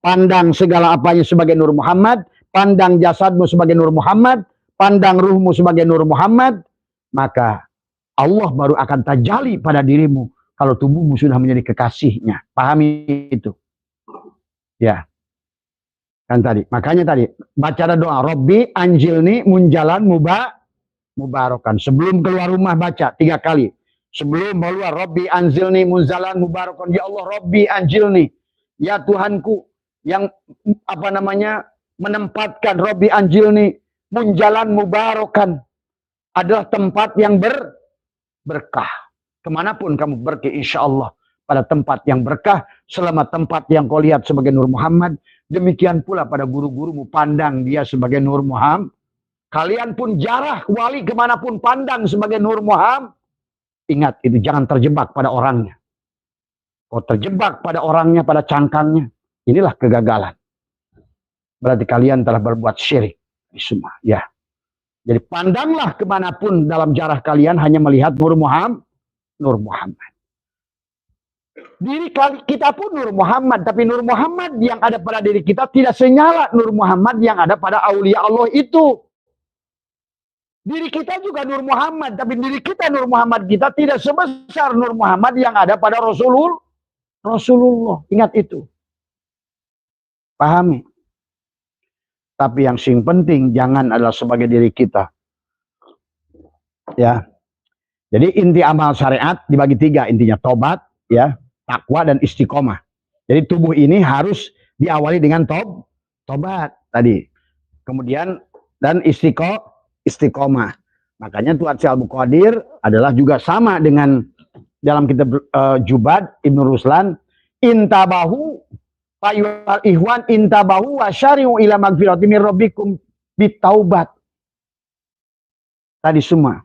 Pandang segala apanya sebagai Nur Muhammad, pandang jasadmu sebagai Nur Muhammad, pandang ruhmu sebagai Nur Muhammad, maka Allah baru akan tajalli pada dirimu. Kalau tubuhmu sudah menjadi kekasihnya. Pahami itu. Ya. Kan tadi. Makanya tadi. Baca doa. Rabbi anjilni munjalan mubarakan. Sebelum keluar rumah baca 3 kali. Sebelum keluar. Rabbi anjilni munjalan mubarakan. Ya Allah Rabbi anjilni. Ya Tuhanku. Yang menempatkan Rabbi anjilni munjalan mubarakan. Adalah tempat yang berkah. Kemanapun kamu pergi, insya Allah pada tempat yang berkah, selama tempat yang kau lihat sebagai Nur Muhammad, demikian pula pada guru-gurumu pandang dia sebagai Nur Muhammad. Kalian pun jarah wali kemanapun pandang sebagai Nur Muhammad. Ingat itu, jangan terjebak pada orangnya. Kau terjebak pada orangnya, pada cangkangnya, inilah kegagalan. Berarti kalian telah berbuat syirik. Semua, ya. Jadi pandanglah kemanapun dalam jarah kalian hanya melihat Nur Muhammad. Nur Muhammad. Diri kita pun Nur Muhammad, tapi Nur Muhammad yang ada pada diri kita tidak senyala Nur Muhammad yang ada pada aulia Allah itu. Diri kita juga Nur Muhammad, tapi diri kita Nur Muhammad kita tidak sebesar Nur Muhammad yang ada pada Rasulullah. Ingat itu. Pahami. Tapi yang sing penting jangan adalah sebagai diri kita. Ya. Jadi inti amal syariat dibagi 3 intinya, tobat, ya, takwa dan istiqomah. Jadi tubuh ini harus diawali dengan tobat tadi. Kemudian dan istiqomah. Makanya Tuhan Syekh Abdul Qadir adalah juga sama dengan dalam kitab Jubad Ibnu Ruslan, intabahu fayu'al ihwan intabahu wa syari'u ila magfirati min rabbikum bitaubat. Tadi semua.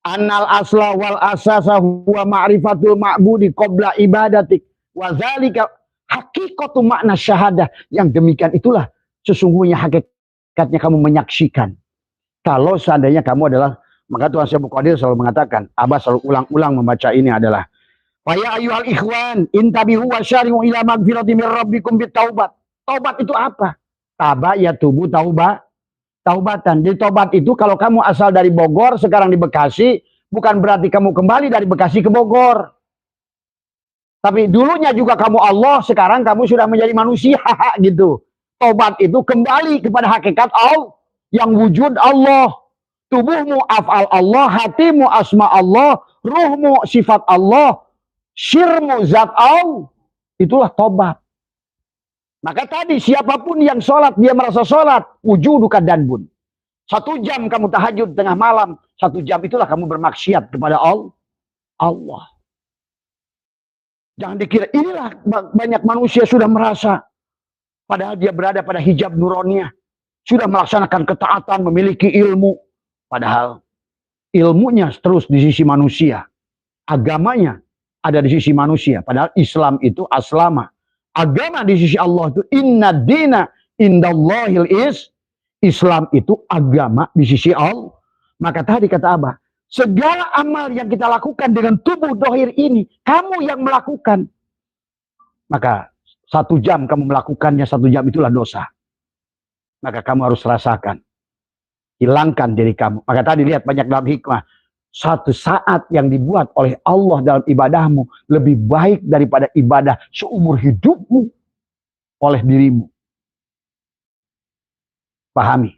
Annal asla wal asasa huwa ma'rifatul ma'budi qabla ibadatik wa dzalika haqiqatu makna syahadah. Yang demikian itulah sesungguhnya hakikatnya kamu menyaksikan. Kalau seandainya kamu adalah, maka Tuhan Syekh Abdul Qadir selalu mengatakan, Abah selalu ulang-ulang membaca ini adalah, Faya ayyuhal ikhwan, intabihu wa syari'u ila magfirati min rabbikum bitaubat. Taubat itu apa? Taba ya tubuh taubatan. Jadi taubat itu kalau kamu asal dari Bogor, sekarang di Bekasi, bukan berarti kamu kembali dari Bekasi ke Bogor. Tapi dulunya juga kamu Allah, sekarang kamu sudah menjadi manusia, gitu. Taubat itu kembali kepada hakikat Allah. Yang wujud Allah, tubuhmu af'al Allah, hatimu asma Allah, ruhmu sifat Allah, syirmu zat Allah, itulah tobat. Maka tadi siapapun yang sholat, dia merasa sholat, wujuduka danbun. 1 jam kamu tahajud tengah malam, 1 jam itulah kamu bermaksiat kepada Allah. Jangan dikira, inilah banyak manusia sudah merasa, padahal dia berada pada hijab nuroniyah. Sudah melaksanakan ketaatan, memiliki ilmu. Padahal ilmunya terus di sisi manusia. Agamanya ada di sisi manusia. Padahal Islam itu aslama. Agama di sisi Allah itu inna dina indallahil Islam itu agama di sisi Allah. Maka tadi kata Abah, segala amal yang kita lakukan dengan tubuh dohir ini, kamu yang melakukan. Maka 1 jam kamu melakukannya, 1 jam itulah dosa. Maka kamu harus rasakan. Hilangkan diri kamu. Maka tadi lihat banyak dalam hikmah. 1 saat yang dibuat oleh Allah dalam ibadahmu lebih baik daripada ibadah seumur hidupmu oleh dirimu. Pahami.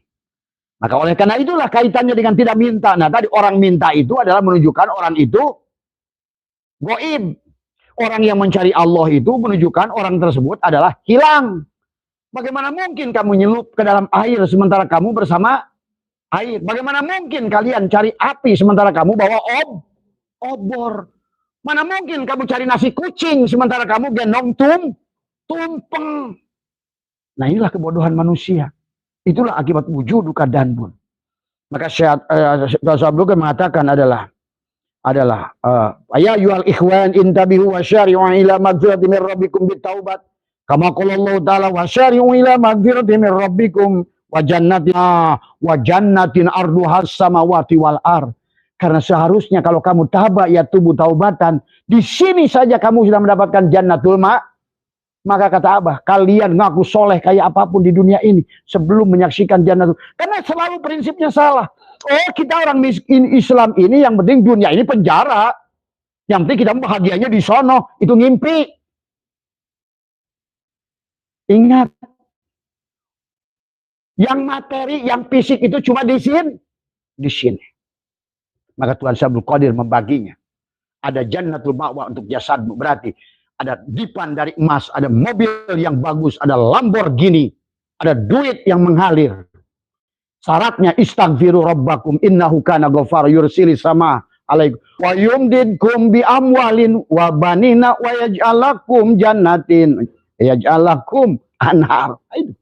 Maka oleh karena itulah kaitannya dengan tidak minta. Nah tadi orang minta itu adalah menunjukkan orang itu goib. Orang yang mencari Allah itu menunjukkan orang tersebut adalah hilang. Bagaimana mungkin kamu nyelup ke dalam air sementara kamu bersama air? Bagaimana mungkin kalian cari api sementara kamu bawa obor? Mana mungkin kamu cari nasi kucing sementara kamu gendong tumpeng? Nah inilah kebodohan manusia. Itulah akibat wujuduka danbun. Maka Syekh Abdul Qadir mengatakan adalah ya yuhal ikhwan intabihu wa syari'u ila magfirati min rabbikum bitaubat. Kama qala Allah Ta'ala wa syari'u ila magfirati min rabbikum wa jannatin arduhas samawati wal ar. Karena seharusnya kalau kamu taba ya tubuh taubatan, di sini saja kamu sudah mendapatkan jannatul Maka kata Abah, kalian ngaku soleh kayak apapun di dunia ini sebelum menyaksikan jannatul. Karena selalu prinsipnya salah. Oh, kita orang miskin Islam ini yang penting dunia ini penjara. Yang penting kita bahagianya di sono, itu ngimpi. Ingat, yang materi, yang fisik itu cuma di sini. Maka Tuhan Syekh Abdul Qadir membaginya. Ada jannatul ma'wa untuk jasadmu, berarti ada dipan dari emas, ada mobil yang bagus, ada Lamborghini, ada duit yang mengalir. Syaratnya istaghfiru rabbakum innahu kana ghafar yursilis sama alaikum wa yumdidkum bi amwalin wa banina wa yaj'alakum jannatin yaj'alakum anhar. Itu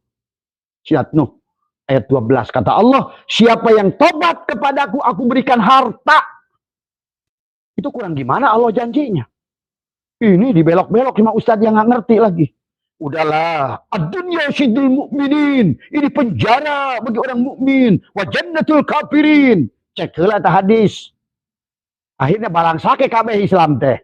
Surat Nuh ayat 12 kata Allah, siapa yang tobat kepadaku aku berikan harta. Itu kurang gimana Allah janjinya? Ini dibelok-belok sama ustadz yang nggak ngerti lagi. Udahlah, ad-dunya sidul mukminin. Ini penjara bagi orang mukmin. Wa jannatul kafirin. Ceklah ta hadis. Akhirnya balang sake kabeh Islam teh.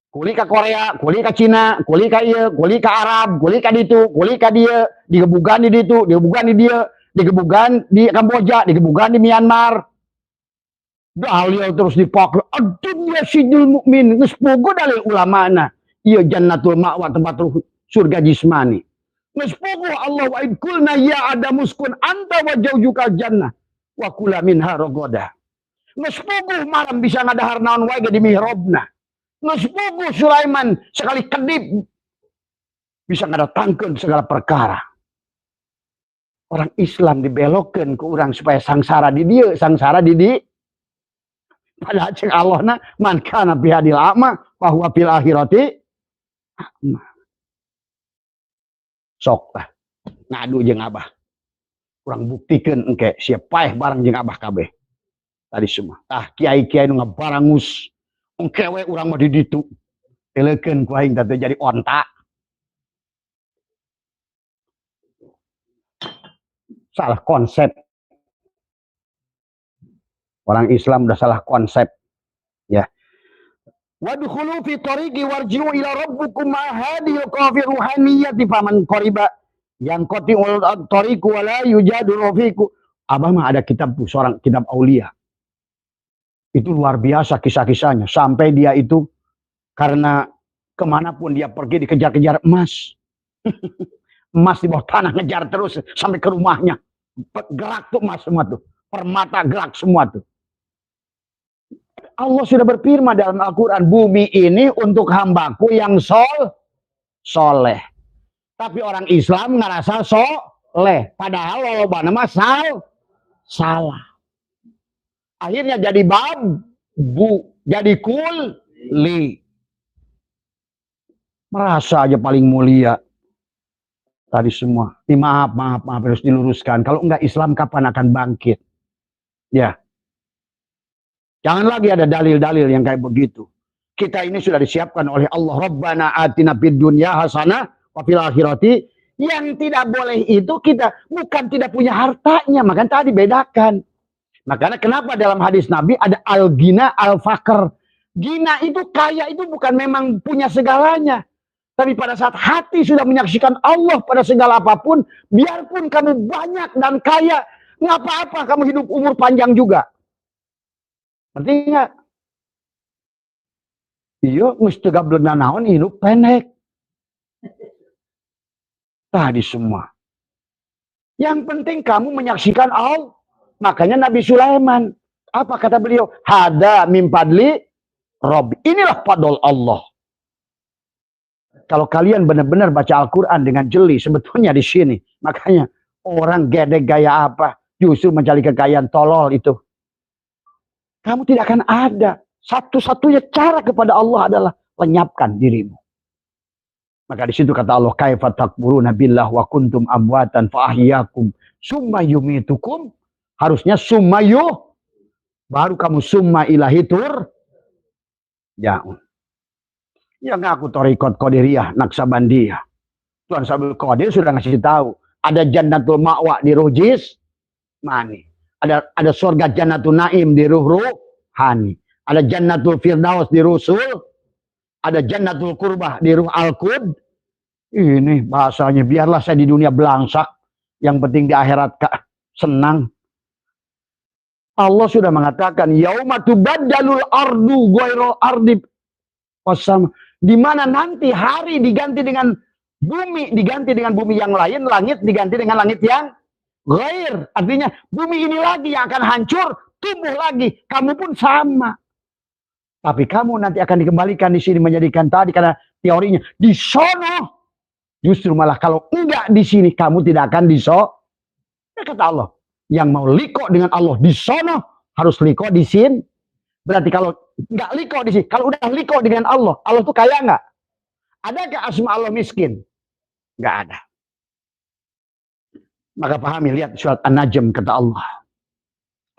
Kuli ka Korea, kuli ka Cina, kuli ka ieu, kuli ka Arab, kuli ka ditu, kuli ka dieu, digebugan di ditu, digebugan di dieu, digebugan di Kamboja, digebugan di Myanmar. Dalil terus dipakai. Ad-dunya sidul mukmin. Geus puguh dalil ulamana. Ieu jannatul ma'wa tempat surga jismani. Geus puguh Allah wa id qulna ya adamu uskun anta wa zawjukal jannah wa kula minha ragadah. Geus puguh malam bisa ngadahar naon wae di mihrabna. Geus puguh Sulaiman sekali kedip bisa ngadatangkeun segala perkara. Orang Islam dibelokkeun ku urang supaya sangsara di dieu, sangsara di dieu. Padahal cek Allah na man kana bihadil a'ma bahwa fil akhirati a'ma. Sok lah ngadu jeung abah. Kurang buktikeun engke sia paeh bareng jeung abah kabeh. Tadi semua. Tah kiai-kiai nu ngabarangus. Engke we urang mah di ditu. Telekeun ku aing teh jadi onta. Salah konsep. Orang Islam udah salah konsep, ya. Wadkhulu fi tariqi warji'u ila rabbikum ma hadhihi qafir ruhaniyati faman qariba yang qati'ul tariqu wa la yujadu fiku. Abah mah ada kitab tuh, seorang kitab aulia. Itu luar biasa kisah-kisahnya. Sampai dia itu karena kemanapun dia pergi dikejar-kejar emas. Emas di bawah tanah ngejar terus sampai ke rumahnya. Gerak tuh emas semua tuh. Permata gerak semua tuh. Allah sudah berfirman dalam Al-Quran, bumi ini untuk hambaku yang soleh. Tapi orang Islam ngerasa soleh. Padahal lolobana mah salah. Akhirnya jadi babu, jadi kuli. Merasa aja paling mulia. Tadi semua. Maaf, harus diluruskan. Kalau enggak Islam kapan akan bangkit? Ya. Jangan lagi ada dalil-dalil yang kayak begitu. Kita ini sudah disiapkan oleh Allah. Rabbana atina fid dunya hasanah wa fil akhirati. Yang tidak boleh itu kita bukan tidak punya hartanya. Makanya tadi bedakan. Makanya kenapa dalam hadis Nabi ada al-ghina al-faqr. Gina itu kaya itu bukan memang punya segalanya. Tapi pada saat hati sudah menyaksikan Allah pada segala apapun. Biarpun kamu banyak dan kaya. Nggak apa-apa kamu hidup umur panjang juga. Ngerti nggak? Iya, mesti gablon naon hidup pendek. Tadi semua. Yang penting kamu menyaksikan Allah. Makanya Nabi Sulaiman, apa kata beliau? Hada min fadli Rabbi. Inilah fadl Allah. Kalau kalian benar-benar baca Al-Quran dengan jeli, sebetulnya di sini. Makanya orang gede gaya apa, justru mencari kekayaan tolol itu. Kamu tidak akan ada. Satu-satunya cara kepada Allah adalah lenyapkan dirimu. Maka di situ kata Allah, kaifa takfuruna billah wa kuntum amwatan fa ahyakum summa yumitukum. Harusnya summa baru kamu summa ilahi tur. Ya. Ya ngaku Thariqat Qadiriyah, Naksabandiyah. Tuan Sabul Qadir sudah ngasih tahu, ada Jannatul Ma'wa di Rujis Mani. Ada surga Jannatul Naim di Ruhani. Ada Jannatul Firdaus di Rusul. Ada Jannatul Qurbah di Ruh Al-Qud. Ini bahasanya, biarlah saya di dunia belangsak. Yang penting di akhirat senang. Allah sudah mengatakan, yauma tubaddalul ardu ghairal ardi wasam. Di mana nanti hari diganti dengan bumi, diganti dengan bumi yang lain, langit diganti dengan langit yang ghair. Artinya bumi ini lagi yang akan hancur, tumbuh lagi. Kamu pun sama. Tapi kamu nanti akan dikembalikan di sini menjadikan tadi, karena teorinya di sono. Justru malah kalau enggak di sini kamu tidak akan Ya kata Allah, yang mau liko dengan Allah di sono harus liko di sini. Berarti kalau nggak liko di sini, kalau udah liko dengan Allah, Allah tuh kaya nggak? Adakah asma Allah miskin? Nggak ada. Maka pahami, lihat surat An-Najm, kata Allah.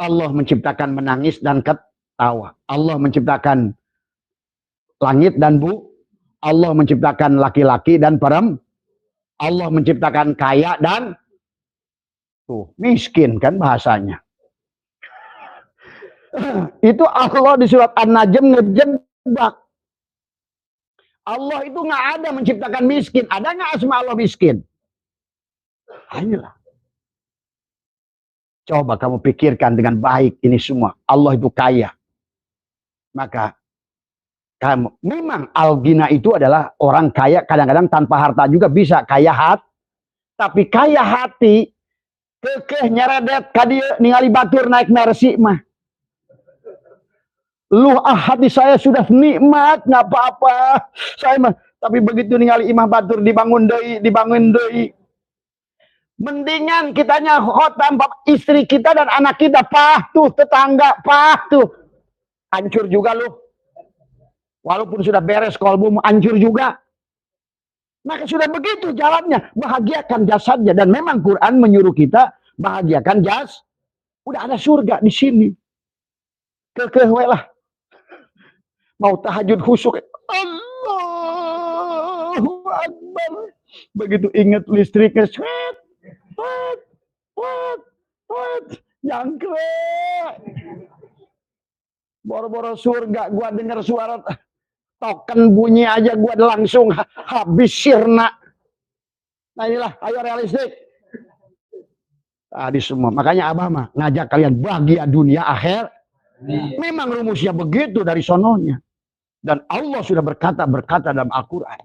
Allah menciptakan menangis dan ketawa. Allah menciptakan langit dan Allah menciptakan laki-laki dan perempuan. Allah menciptakan kaya dan miskin, kan bahasanya. Itu Allah di surat An-Najm ngejebak. Allah itu nggak ada menciptakan miskin. Ada nggak asma Allah miskin? Ayolah. Coba kamu pikirkan dengan baik ini semua. Allah itu kaya. Maka kamu, memang al-ghina itu adalah orang kaya, kadang-kadang tanpa harta juga bisa kaya hati. Tapi kaya hati, kekeh nyeredet kadia ningali batur naik mercy mah. Hati saya sudah nikmat, nggak apa-apa. Saya mah, tapi begitu ningali imah batur dibangun deui. Mendingan kitanya khotam istri kita dan anak kita, tuh tetangga, tuh. Hancur juga lu. Walaupun sudah beres kolbu, hancur juga. Maka sudah begitu jalannya. Bahagiakan jasadnya. Dan memang Quran menyuruh kita bahagiakan jas. Udah ada surga di sini. Kekeh lah. Mau tahajud khusyuk. Allahu Akbar. Begitu ingat listriknya. Jangkrik. Boro-boro surga. Gua dengar suara token bunyi aja gua langsung habis sirna. Nah inilah, ayo realistik. Tadi semua. Makanya Abah mah ngajak kalian bahagia dunia akhir. Memang rumusnya begitu dari sononya. Dan Allah sudah berkata dalam Al-Quran.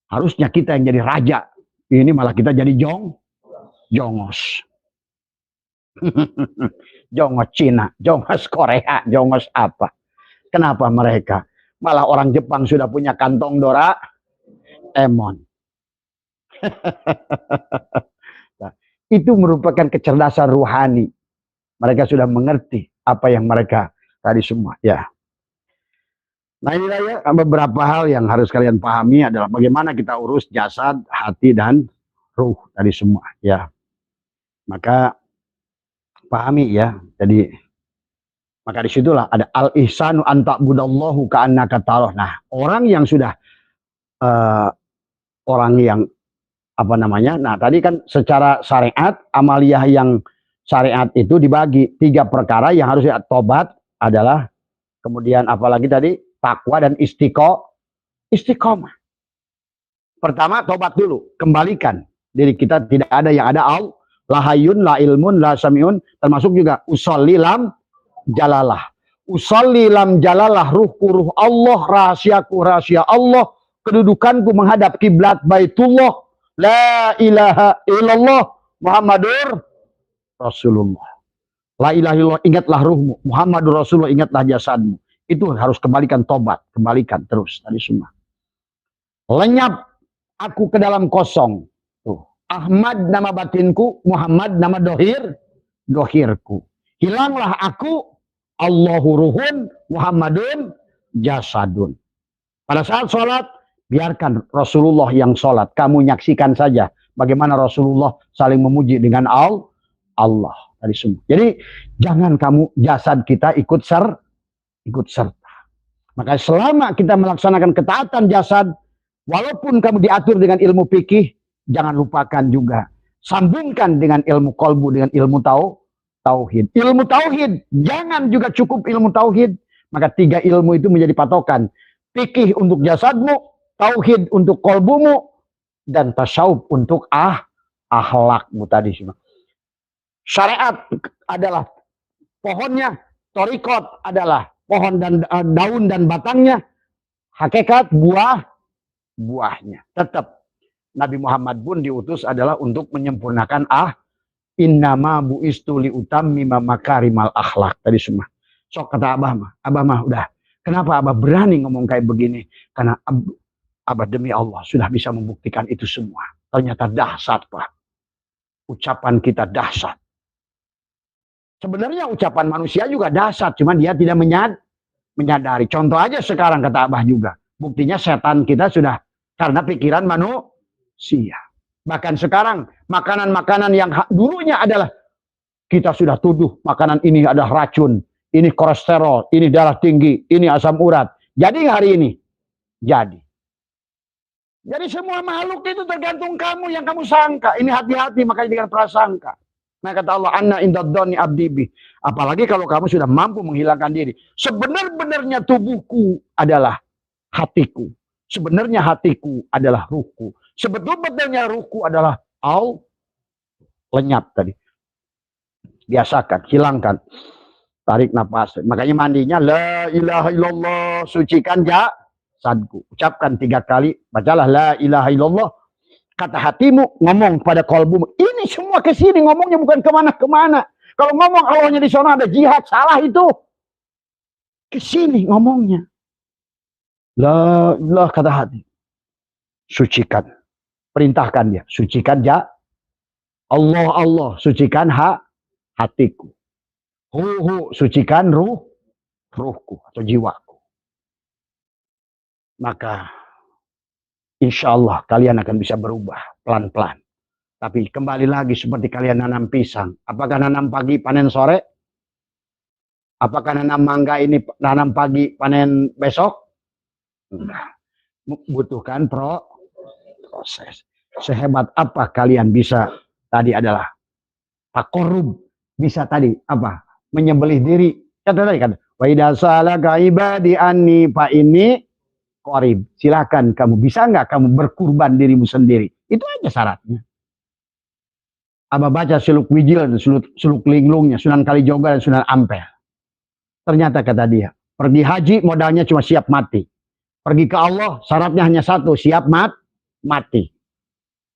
Harusnya kita yang jadi raja. Ini malah kita jadi jongos. Jongos Cina, jongos Korea, jongos apa. Kenapa mereka? Malah orang Jepang sudah punya kantong Doraemon. Nah, itu merupakan kecerdasan ruhani. Mereka sudah mengerti apa yang mereka tadi semua. Ya. Nah inilah ya beberapa hal yang harus kalian pahami adalah bagaimana kita urus jasad, hati, dan ruh tadi semua. Ya. Maka pahami ya. Jadi maka disitulah ada al-ihsanu anta'budallahu ka'annaka tarah. Nah, orang yang sudah orang yang apa namanya? Nah, tadi kan secara syariat amaliyah yang syariat itu dibagi 3 perkara yang harus tobat adalah, kemudian apalagi tadi takwa dan istiqomah. Pertama tobat dulu, kembalikan diri kita, tidak ada yang ada Allah, la hayyun, la ilmun, la samiun, termasuk juga usolli lam jalalah. Usolli lam jalalah, ruhku ruh Allah, rahasiaku rahasia Allah, kedudukanku menghadap kiblat Baitullah, la ilaha illallah Muhammadur Rasulullah. La ilaha illallah, ingatlah ruhmu, Muhammadur Rasulullah, ingatlah jasadmu. Itu harus kembalikan, tobat, kembalikan terus tadi semua. Lenyap aku ke dalam kosong. Tuh. Ahmad nama batinku, Muhammad nama dohirku. Hilanglah aku, Allahu ruhun, Muhammadun jasadun. Pada saat sholat, biarkan Rasulullah yang sholat. Kamu nyaksikan saja bagaimana Rasulullah saling memuji dengan Allah. Tadi semua. Jadi jangan kamu jasad kita ikut serta. Maka selama kita melaksanakan ketaatan jasad, walaupun kamu diatur dengan ilmu fikih, jangan lupakan juga sambungkan dengan ilmu kolbu, dengan ilmu tauhid. Ilmu tauhid, jangan juga cukup ilmu tauhid. Maka 3 ilmu itu menjadi patokan. Fikih untuk jasadmu, tauhid untuk kolbumu, dan tasawuf untuk akhlakmu tadi semua. Syariat adalah pohonnya, thariqat adalah pohon dan daun dan batangnya, hakikat buahnya. Tetap Nabi Muhammad pun diutus adalah untuk menyempurnakan innama bu'istu liutammima makarimal akhlak tadi semua. Sok kata Abah mah udah. Kenapa Abah berani ngomong kayak begini? Karena Abah demi Allah sudah bisa membuktikan itu semua. Ternyata dahsyat, Pak. Ucapan kita dahsyat. Sebenarnya ucapan manusia juga dasar, cuman dia tidak menyadari. Contoh aja sekarang kata Abah juga. Buktinya setan kita sudah karena pikiran manusia. Bahkan sekarang makanan-makanan yang dulunya adalah kita sudah tuduh makanan ini adalah racun, ini kolesterol, ini darah tinggi, ini asam urat. Jadi hari ini jadi. Jadi semua makhluk itu tergantung kamu yang kamu sangka. Ini hati-hati makanya dengan prasangka. Nah kata Allah, anna indad-dhanni abdi. Apalagi kalau kamu sudah mampu menghilangkan diri. Sebenar-benarnya tubuhku adalah hatiku. Sebenarnya hatiku adalah ruhku. Sebetul-betulnya ruhku adalah lenyap tadi. Biasakan, hilangkan. Tarik nafas. Makanya mandinya la ilaha illallah, sucikan jasadku. Ucapkan 3 kali, bacalah la ilaha illallah. Kata hatimu, ngomong pada kolbumu. Ini semua ke sini ngomongnya, bukan kemana-kemana. Kalau ngomong Allahnya di sana ada jihad, salah itu. Ke sini ngomongnya. La ilah kata hati. Sucikan. Perintahkan dia. Sucikan Allah, sucikan hatiku. Sucikan ruhku atau jiwaku. Maka insya Allah kalian akan bisa berubah pelan-pelan. Tapi kembali lagi seperti kalian nanam pisang. Apakah nanam pagi panen sore? Apakah nanam mangga ini nanam pagi panen besok? Enggak. Butuhkan proses. Sehebat apa kalian bisa tadi adalah takorub. Bisa tadi apa? Menyembelih diri. Kata tadi kan. Wa idza salaka ibadi anni fa inni qarib. Silakan kamu, bisa nggak kamu berkurban dirimu sendiri? Itu aja syaratnya. Abah baca Suluk Wijil, Suluk Linglungnya, Sunan Kalijogo dan Sunan Ampel. Ternyata kata dia, pergi haji modalnya cuma siap mati. Pergi ke Allah syaratnya hanya satu, siap mati.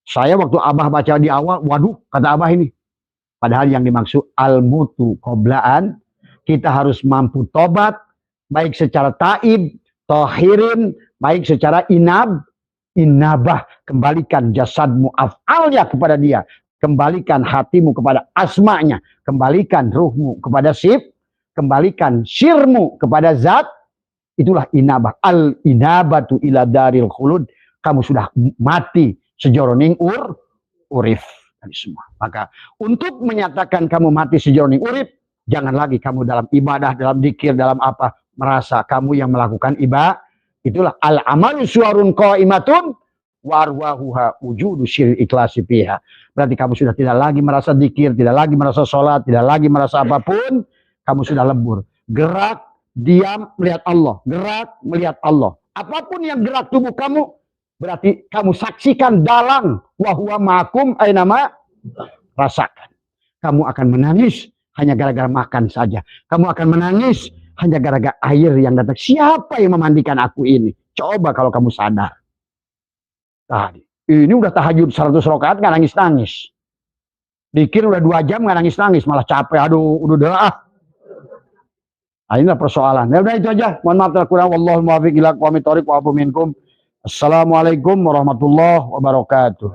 Saya waktu Abah baca di awal, waduh kata Abah ini. Padahal yang dimaksud al-mutu qoblaan, kita harus mampu tobat, baik secara taib, tohirin, baik secara inabah, kembalikan jasadmu af'alnya kepada dia, kembalikan hatimu kepada asma'nya, kembalikan ruhmu kepada kembalikan sirmu kepada zat, itulah inabah. Al-inabatu ila daril khulud, kamu sudah mati sejoroning urif. Semua. Maka untuk menyatakan kamu mati sejoroning urip, jangan lagi kamu dalam ibadah, dalam dzikir, dalam apa, merasa kamu yang melakukan ibadah. Itulah al-amalu suwarun qaimatun warwahuha wujudu syiril ikhlasi fiha. Berarti kamu sudah tidak lagi merasa dzikir, tidak lagi merasa sholat, tidak lagi merasa apapun, kamu sudah lebur. Gerak, diam, melihat Allah. Gerak, melihat Allah. Apapun yang gerak tubuh kamu, berarti kamu saksikan dalang wahwa ma'akum ainama, rasakan. Kamu akan menangis hanya gara-gara makan saja. Kamu akan menangis hanya gara-gara air yang datang. Siapa yang memandikan aku ini? Coba kalau kamu sadar. Tadi ini udah tahajud 100 rakaat nggak nangis-nangis. Dikir udah 2 jam nggak nangis-nangis, malah capek. Aduh, udah. Nah, inilah persoalan. Ya udah itu aja. Mohon maaf terkurang. Wallahul muwaffiq ila aqwamit thoriq wa afu minkum. Assalamualaikum warahmatullahi wabarakatuh.